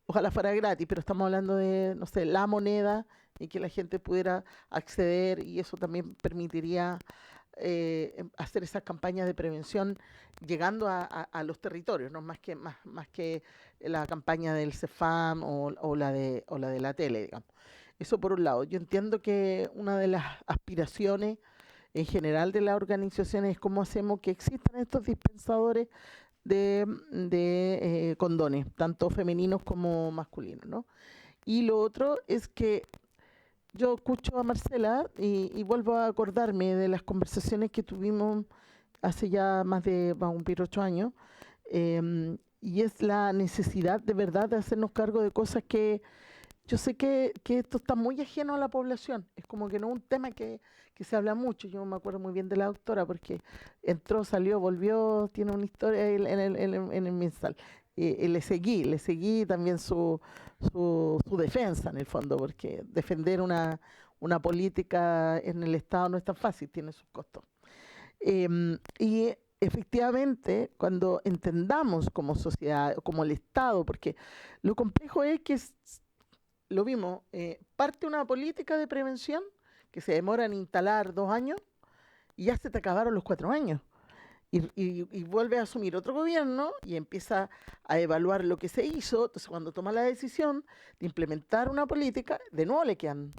ojalá fuera gratis, pero estamos hablando de, no sé, la moneda, y que la gente pudiera acceder, y eso también permitiría hacer esas campañas de prevención llegando a los territorios, ¿no? Más que la campaña del CEFAM o la de la tele, digamos. Eso por un lado. Yo entiendo que una de las aspiraciones en general de las organizaciones es cómo hacemos que existan estos dispensadores de condones, tanto femeninos como masculinos, ¿no? Y lo otro es que yo escucho a Marcela y vuelvo a acordarme de las conversaciones que tuvimos hace ya más de, vamos a cumplir 8 años, y es la necesidad de verdad de hacernos cargo de cosas que yo sé que esto está muy ajeno a la población. Es como que no es un tema que se habla mucho. Yo me acuerdo muy bien de la doctora, porque entró, salió, volvió, tiene una historia en el mensal. Le seguí también su defensa, en el fondo, porque defender una política en el Estado no es tan fácil, tiene sus costos. Y efectivamente, cuando entendamos como sociedad, como el Estado, porque lo complejo es que lo vimos, parte una política de prevención que se demora en instalar 2 años, y ya se te acabaron los 4 años. Y vuelve a asumir otro gobierno y empieza a evaluar lo que se hizo. Entonces, cuando toma la decisión de implementar una política, de nuevo le quedan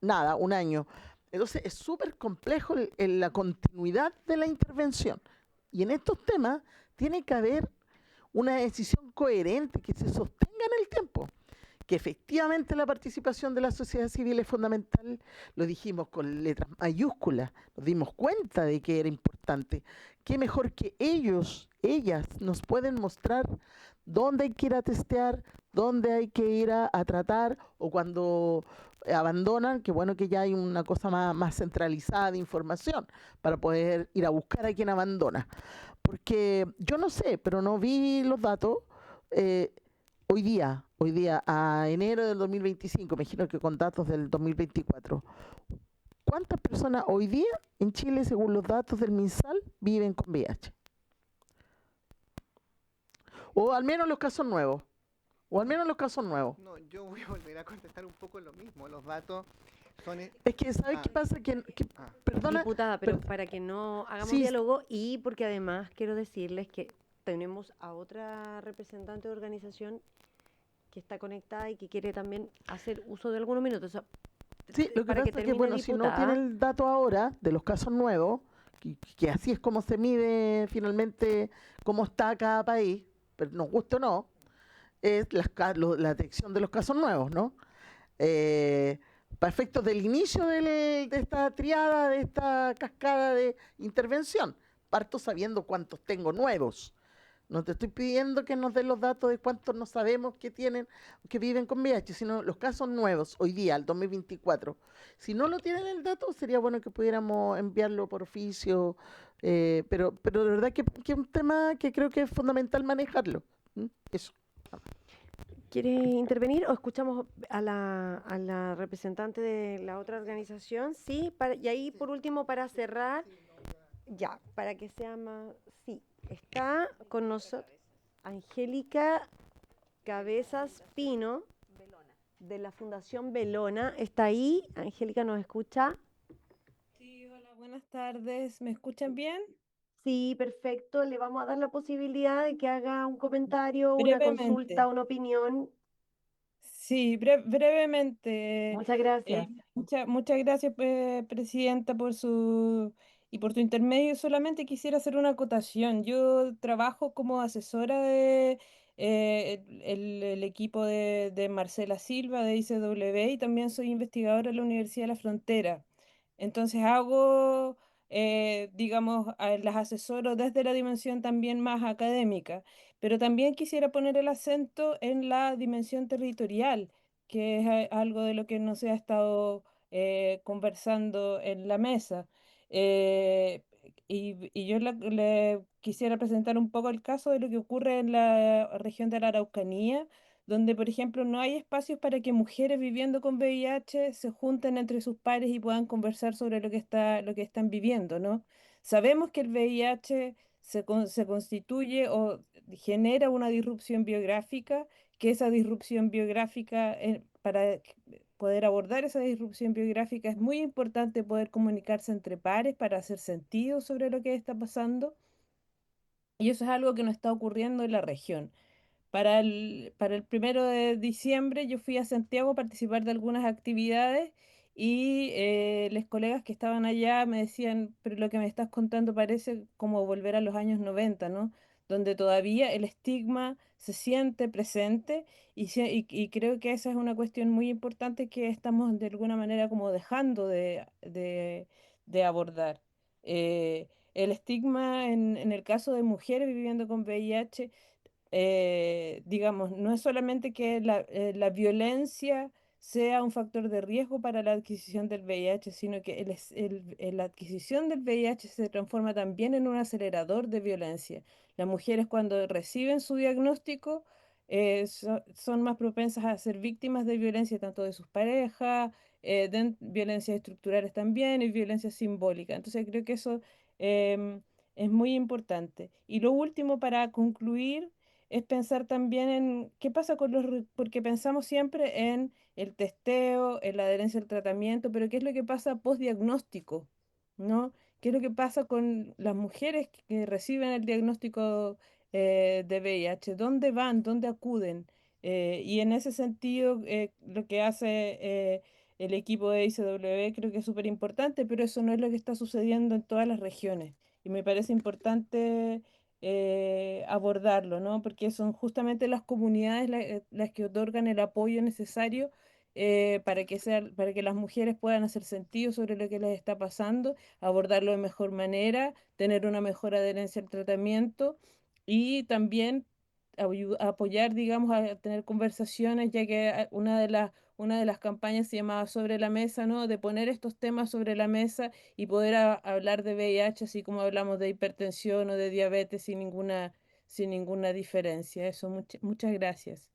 nada, 1 año. Entonces, es súper complejo la continuidad de la intervención. Y en estos temas tiene que haber una decisión coherente que se sostenga en el tiempo. Que efectivamente la participación de la sociedad civil es fundamental, lo dijimos con letras mayúsculas, nos dimos cuenta de que era importante. Qué mejor que ellas nos pueden mostrar dónde hay que ir a testear, dónde hay que ir a tratar, o cuando abandonan, que bueno que ya hay una cosa más centralizada de información para poder ir a buscar a quien abandona. Porque yo no sé, pero no vi los datos. Hoy día, a enero del 2025, me imagino que con datos del 2024, ¿cuántas personas hoy día en Chile, según los datos del MinSal, viven con VIH? O al menos los casos nuevos. No, yo voy a volver a contestar un poco lo mismo. Los datos son... Es que, ¿sabes qué pasa? Perdona, diputada, pero para que no hagamos diálogo, y porque además quiero decirles que tenemos a otra representante de organización que está conectada y que quiere también hacer uso de algunos minutos. O sea, sí, lo que pasa es que, bueno, si no tiene el dato ahora de los casos nuevos, que así es como se mide finalmente cómo está cada país, pero nos gusta o no, es la detección de los casos nuevos, ¿no? Para efectos del inicio de esta triada, de esta cascada de intervención, parto sabiendo cuántos tengo nuevos. No te estoy pidiendo que nos den los datos de cuántos no sabemos que tienen, que viven con VIH, sino los casos nuevos, hoy día, el 2024. Si no lo tienen el dato, sería bueno que pudiéramos enviarlo por oficio, pero de verdad que es un tema que creo que es fundamental manejarlo. Eso. ¿Quiere intervenir o escuchamos a la representante de la otra organización? Sí, y ahí por último, para cerrar, ya, para que sea más... Sí, está con nosotros Angélica Cabezas Pino, de la Fundación Belona. ¿Está ahí? Angélica, ¿nos escucha? Sí, hola, buenas tardes. ¿Me escuchan bien? Sí, perfecto. Le vamos a dar la posibilidad de que haga un comentario, una consulta, Brevemente, una opinión. sí, brevemente. Muchas gracias. Muchas gracias, Presidenta, y por tu intermedio. Solamente quisiera hacer una acotación. Yo trabajo como asesora de el equipo de Marcela Silva de ICW y también soy investigadora en la Universidad de la Frontera. Entonces hago, digamos, las asesoro desde la dimensión también más académica, pero también quisiera poner el acento en la dimensión territorial, que es algo de lo que no se ha estado conversando en la mesa. Eh, y yo le quisiera presentar un poco el caso de lo que ocurre en la región de la Araucanía, donde, por ejemplo, no hay espacios para que mujeres viviendo con VIH se junten entre sus pares y puedan conversar sobre lo que están viviendo, ¿no? Sabemos que el VIH se constituye o genera una disrupción biográfica, que esa disrupción biográfica, para poder abordar esa disrupción biográfica, es muy importante poder comunicarse entre pares para hacer sentido sobre lo que está pasando. Y eso es algo que no está ocurriendo en la región. Para el 1 de diciembre yo fui a Santiago a participar de algunas actividades y los colegas que estaban allá me decían, pero lo que me estás contando parece como volver a los años 90, ¿no? Donde todavía el estigma se siente presente y creo que esa es una cuestión muy importante que estamos de alguna manera como dejando de abordar. El estigma en el caso de mujeres viviendo con VIH, digamos, no es solamente que la violencia sea un factor de riesgo para la adquisición del VIH, sino que la adquisición del VIH se transforma también en un acelerador de violencia. Las mujeres cuando reciben su diagnóstico son más propensas a ser víctimas de violencia tanto de sus parejas, de violencias estructurales también y violencia simbólica. Entonces creo que eso em, es muy importante. Y lo último, para concluir, es pensar también en qué pasa con porque pensamos siempre en el testeo, en la adherencia al tratamiento, pero qué es lo que pasa postdiagnóstico, ¿no? ¿Qué es lo que pasa con las mujeres que reciben el diagnóstico de VIH? ¿Dónde van? ¿Dónde acuden? Y en ese sentido, lo que hace el equipo de ICW creo que es súper importante, pero eso no es lo que está sucediendo en todas las regiones. Y me parece importante abordarlo, ¿no? Porque son justamente las comunidades las que otorgan el apoyo necesario para que las mujeres puedan hacer sentido sobre lo que les está pasando, abordarlo de mejor manera, tener una mejor adherencia al tratamiento y también apoyar, digamos, a tener conversaciones, ya que una de las campañas se llamaba Sobre la Mesa, ¿no? De poner estos temas sobre la mesa y poder hablar de VIH, así como hablamos de hipertensión o de diabetes sin ninguna diferencia. Eso, muchas gracias.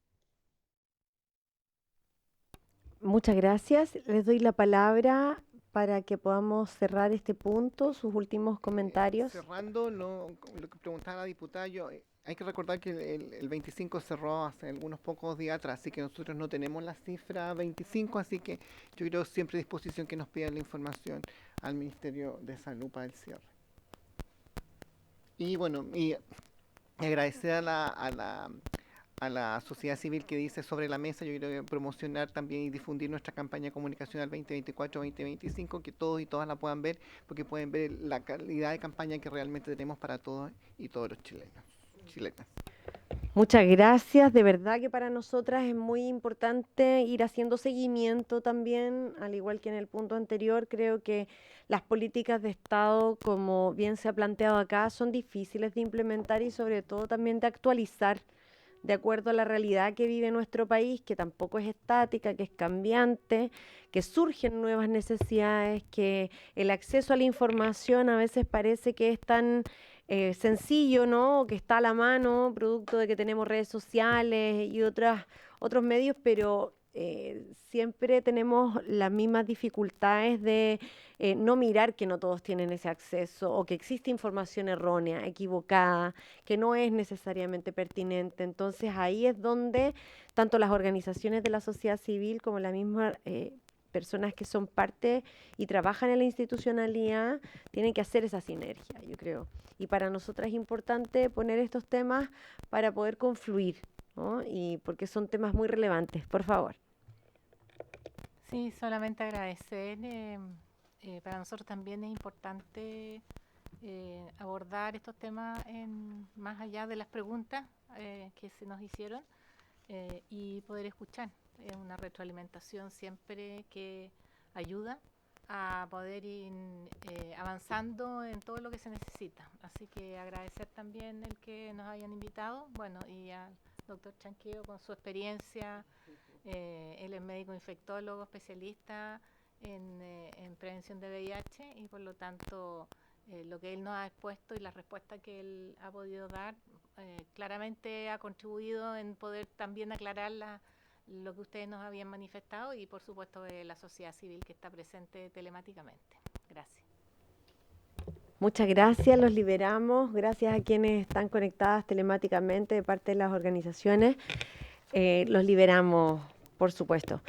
Muchas gracias. Les doy la palabra para que podamos cerrar este punto, sus últimos comentarios. Cerrando lo que preguntaba la diputada, hay que recordar que el 25 cerró hace algunos pocos días atrás, así que nosotros no tenemos la cifra 25, así que yo creo siempre a disposición que nos pidan la información al Ministerio de Salud para el cierre. Y bueno, y agradecer a la sociedad civil que dice Sobre la Mesa. Yo creo que promocionar también y difundir nuestra campaña comunicacional 2024-2025, que todos y todas la puedan ver, porque pueden ver la calidad de campaña que realmente tenemos para todos y todos los chilenas. Muchas gracias. De verdad que para nosotras es muy importante ir haciendo seguimiento también, al igual que en el punto anterior. Creo que las políticas de Estado, como bien se ha planteado acá, son difíciles de implementar y sobre todo también de actualizar de acuerdo a la realidad que vive nuestro país, que tampoco es estática, que es cambiante, que surgen nuevas necesidades, que el acceso a la información a veces parece que es tan sencillo, ¿no? O que está a la mano, producto de que tenemos redes sociales y otros medios, pero siempre tenemos las mismas dificultades de no mirar que no todos tienen ese acceso o que existe información errónea, equivocada, que no es necesariamente pertinente. Entonces ahí es donde tanto las organizaciones de la sociedad civil como la misma personas que son parte y trabajan en la institucionalidad tienen que hacer esa sinergia, yo creo. Y para nosotras es importante poner estos temas para poder confluir, ¿no? Y porque son temas muy relevantes. Por favor. Sí, solamente agradecer. Para nosotros también es importante abordar estos temas más allá de las preguntas que se nos hicieron y poder escuchar. Es una retroalimentación siempre que ayuda a poder ir avanzando en todo lo que se necesita. Así que agradecer también el que nos hayan invitado, bueno, y al doctor Chanqueo con su experiencia. Él es médico infectólogo, especialista en prevención de VIH y por lo tanto lo que él nos ha expuesto y la respuesta que él ha podido dar claramente ha contribuido en poder también aclarar lo que ustedes nos habían manifestado y por supuesto la sociedad civil que está presente telemáticamente. Gracias. Muchas gracias, los liberamos. Gracias a quienes están conectadas telemáticamente de parte de las organizaciones. Los liberamos, por supuesto.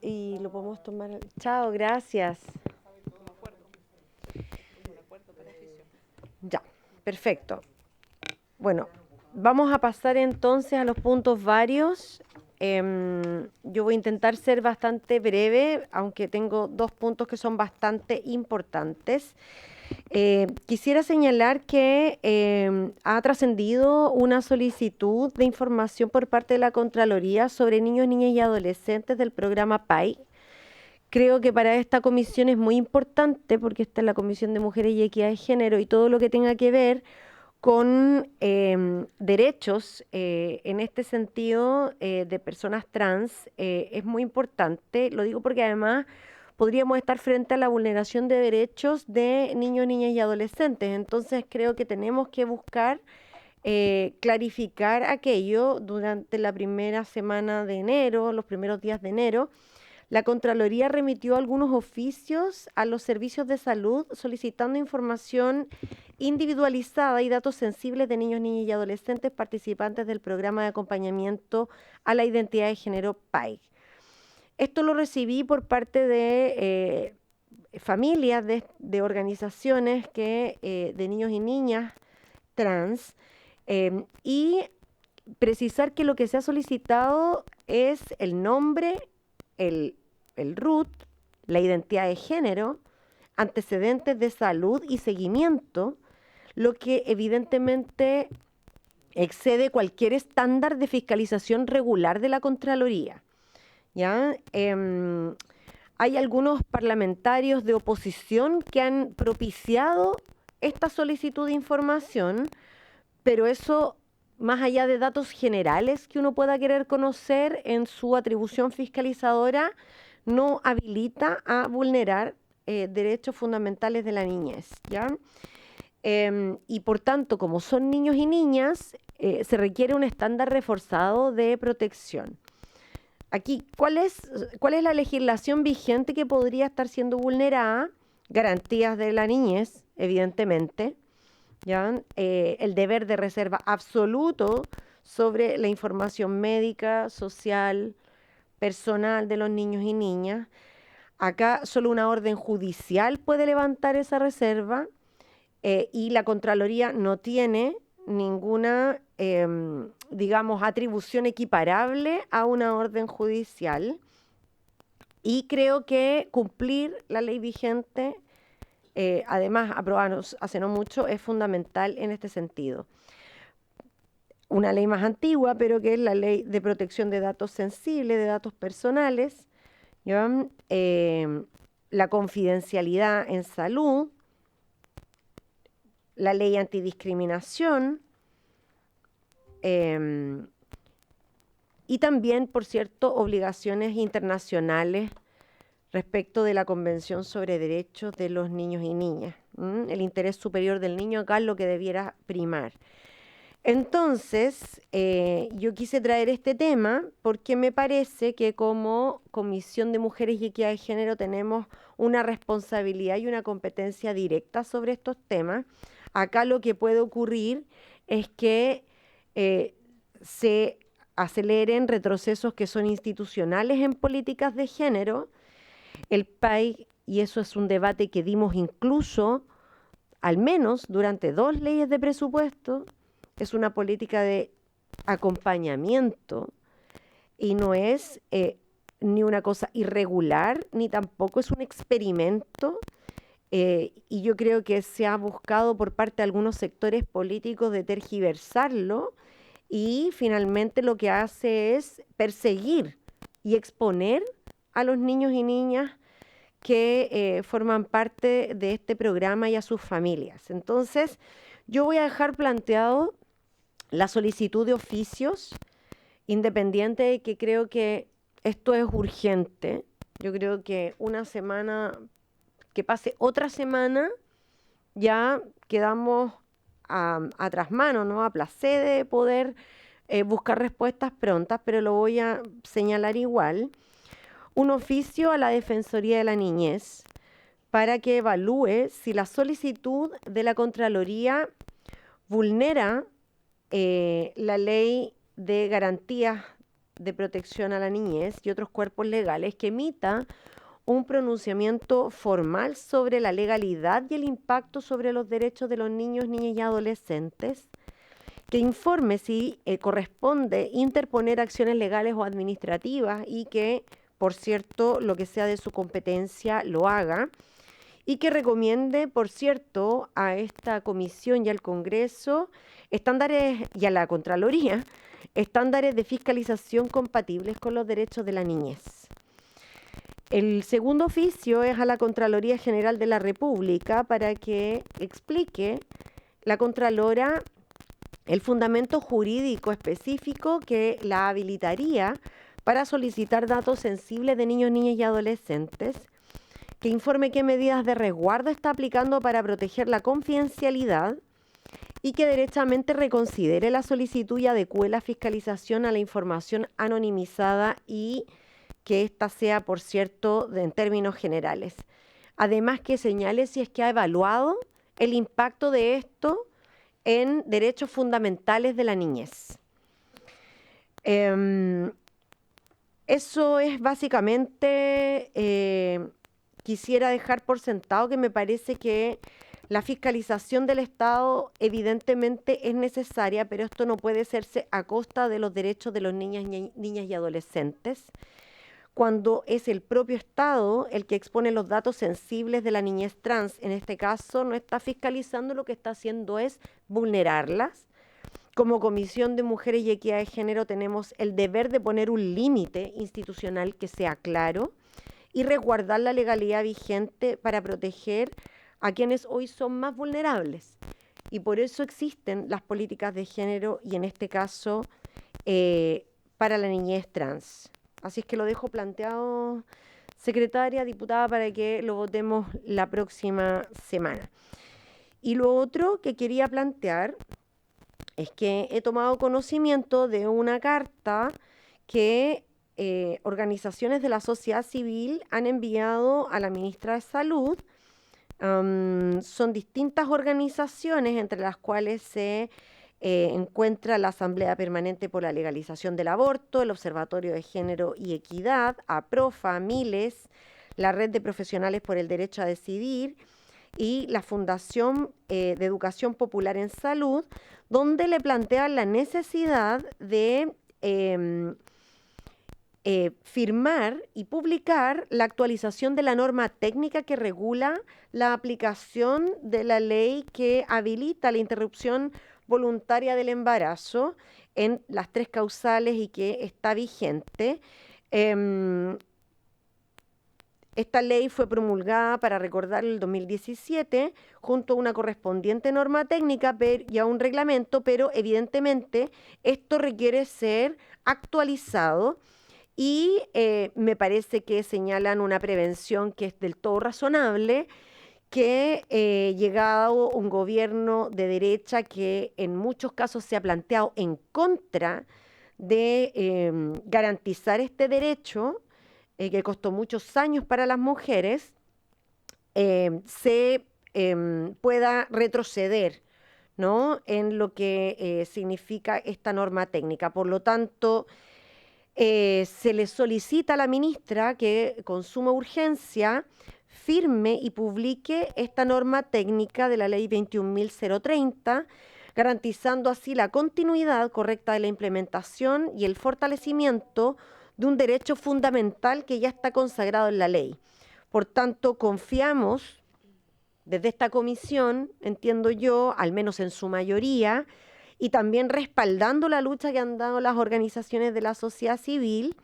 Y lo podemos tomar. Chao, gracias. Ya, perfecto. Bueno, vamos a pasar entonces a los puntos varios. Yo voy a intentar ser bastante breve, aunque tengo 2 puntos que son bastante importantes. Quisiera señalar que ha trascendido una solicitud de información por parte de la Contraloría sobre niños, niñas y adolescentes del programa PAI. Creo que para esta comisión es muy importante porque esta es la Comisión de Mujeres y Equidad de Género y todo lo que tenga que ver con derechos en este sentido de personas trans es muy importante. Lo digo porque además podríamos estar frente a la vulneración de derechos de niños, niñas y adolescentes. Entonces creo que tenemos que buscar clarificar aquello durante la primera semana de enero, los primeros días de enero. La Contraloría remitió algunos oficios a los servicios de salud solicitando información individualizada y datos sensibles de niños, niñas y adolescentes participantes del programa de acompañamiento a la identidad de género PAI. Esto lo recibí por parte de familias, de organizaciones de niños y niñas trans y precisar que lo que se ha solicitado es el nombre, el RUT, la identidad de género, antecedentes de salud y seguimiento, lo que evidentemente excede cualquier estándar de fiscalización regular de la Contraloría. ¿Ya? Hay algunos parlamentarios de oposición que han propiciado esta solicitud de información, pero eso, más allá de datos generales que uno pueda querer conocer en su atribución fiscalizadora, no habilita a vulnerar derechos fundamentales de la niñez, ¿ya? Y por tanto, como son niños y niñas, se requiere un estándar reforzado de protección. Aquí, ¿cuál es la legislación vigente que podría estar siendo vulnerada? Garantías de la niñez, evidentemente, ¿ya? El deber de reserva absoluto sobre la información médica, social, personal de los niños y niñas. Acá solo una orden judicial puede levantar esa reserva y la Contraloría no tiene ninguna, digamos, atribución equiparable a una orden judicial. Y creo que cumplir la ley vigente, además aprobada hace no mucho, es fundamental en este sentido. Una ley más antigua, pero que es la Ley de Protección de Datos Sensibles, de Datos Personales, ¿ya? La confidencialidad en salud, la ley antidiscriminación y también, por cierto, obligaciones internacionales respecto de la Convención sobre Derechos de los Niños y Niñas. El interés superior del niño acá es lo que debiera primar. Entonces, yo quise traer este tema porque me parece que como Comisión de Mujeres y Equidad de Género tenemos una responsabilidad y una competencia directa sobre estos temas. Acá lo que puede ocurrir es que se aceleren retrocesos que son institucionales en políticas de género. El país, y eso es un debate que dimos incluso, al menos durante 2 leyes de presupuesto, es una política de acompañamiento y no es ni una cosa irregular, ni tampoco es un experimento. Y yo creo que se ha buscado por parte de algunos sectores políticos de tergiversarlo y finalmente lo que hace es perseguir y exponer a los niños y niñas que forman parte de este programa y a sus familias. Entonces, yo voy a dejar planteado la solicitud de oficios, independiente de que creo que esto es urgente. Yo creo que una semana, que pase otra semana, ya quedamos a trasmano, ¿no? A placer de poder buscar respuestas prontas, pero lo voy a señalar igual. Un oficio a la Defensoría de la Niñez para que evalúe si la solicitud de la Contraloría vulnera la Ley de Garantías de Protección a la Niñez y otros cuerpos legales, que emita un pronunciamiento formal sobre la legalidad y el impacto sobre los derechos de los niños, niñas y adolescentes, que informe si corresponde interponer acciones legales o administrativas y que, por cierto, lo que sea de su competencia lo haga, y que recomiende, por cierto, a esta comisión y al Congreso estándares, y a la Contraloría, estándares de fiscalización compatibles con los derechos de la niñez. El segundo oficio es a la Contraloría General de la República para que explique la Contralora el fundamento jurídico específico que la habilitaría para solicitar datos sensibles de niños, niñas y adolescentes, que informe qué medidas de resguardo está aplicando para proteger la confidencialidad y que derechamente reconsidere la solicitud y adecue la fiscalización a la información anonimizada y que ésta sea, por cierto, en términos generales. Además, que señale si es que ha evaluado el impacto de esto en derechos fundamentales de la niñez. Eso es básicamente, quisiera dejar por sentado que me parece que la fiscalización del Estado evidentemente es necesaria, pero esto no puede hacerse a costa de los derechos de los niñas y adolescentes, cuando es el propio Estado el que expone los datos sensibles de la niñez trans. En este caso no está fiscalizando, lo que está haciendo es vulnerarlas. Como Comisión de Mujeres y Equidad de Género tenemos el deber de poner un límite institucional que sea claro y resguardar la legalidad vigente para proteger a quienes hoy son más vulnerables. Y por eso existen las políticas de género y en este caso para la niñez trans. Así es que lo dejo planteado, secretaria, diputada, para que lo votemos la próxima semana. Y lo otro que quería plantear es que he tomado conocimiento de una carta que organizaciones de la sociedad civil han enviado a la ministra de Salud. Son distintas organizaciones, entre las cuales se encuentra la Asamblea Permanente por la Legalización del Aborto, el Observatorio de Género y Equidad, APROFA, Miles, la Red de Profesionales por el Derecho a Decidir y la Fundación de Educación Popular en Salud, donde le plantean la necesidad de firmar y publicar la actualización de la norma técnica que regula la aplicación de la ley que habilita la interrupción voluntaria del embarazo en las 3 causales y que está vigente. Esta ley fue promulgada, para recordar, en el 2017, junto a una correspondiente norma técnica y a un reglamento, pero evidentemente esto requiere ser actualizado y me parece que señalan una prevención que es del todo razonable, que llegado un gobierno de derecha que en muchos casos se ha planteado en contra de garantizar este derecho, que costó muchos años para las mujeres, se pueda retroceder, ¿no?, en lo que significa esta norma técnica. Por lo tanto, se le solicita a la ministra que con suma urgencia firme y publique esta norma técnica de la ley 21.030, garantizando así la continuidad correcta de la implementación y el fortalecimiento de un derecho fundamental que ya está consagrado en la ley. Por tanto, confiamos desde esta comisión, entiendo yo, al menos en su mayoría, y también respaldando la lucha que han dado las organizaciones de la sociedad civil,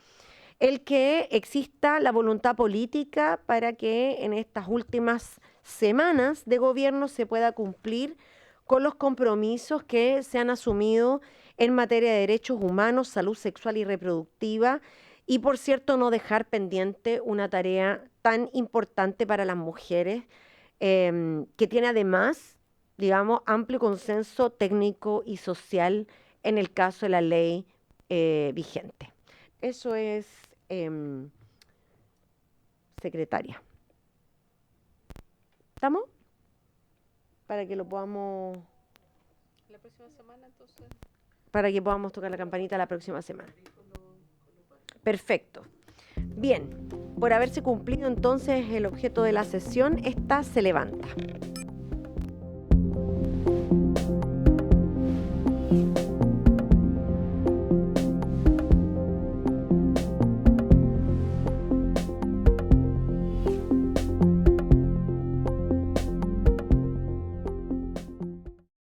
el que exista la voluntad política para que en estas últimas semanas de gobierno se pueda cumplir con los compromisos que se han asumido en materia de derechos humanos, salud sexual y reproductiva, y por cierto no dejar pendiente una tarea tan importante para las mujeres, que tiene además, digamos, amplio consenso técnico y social en el caso de la ley vigente. Eso es, secretaria. ¿Estamos? Para que lo podamos... La próxima semana, entonces. Para que podamos tocar la campanita la próxima semana. Perfecto. Bien, por haberse cumplido entonces el objeto de la sesión, esta se levanta.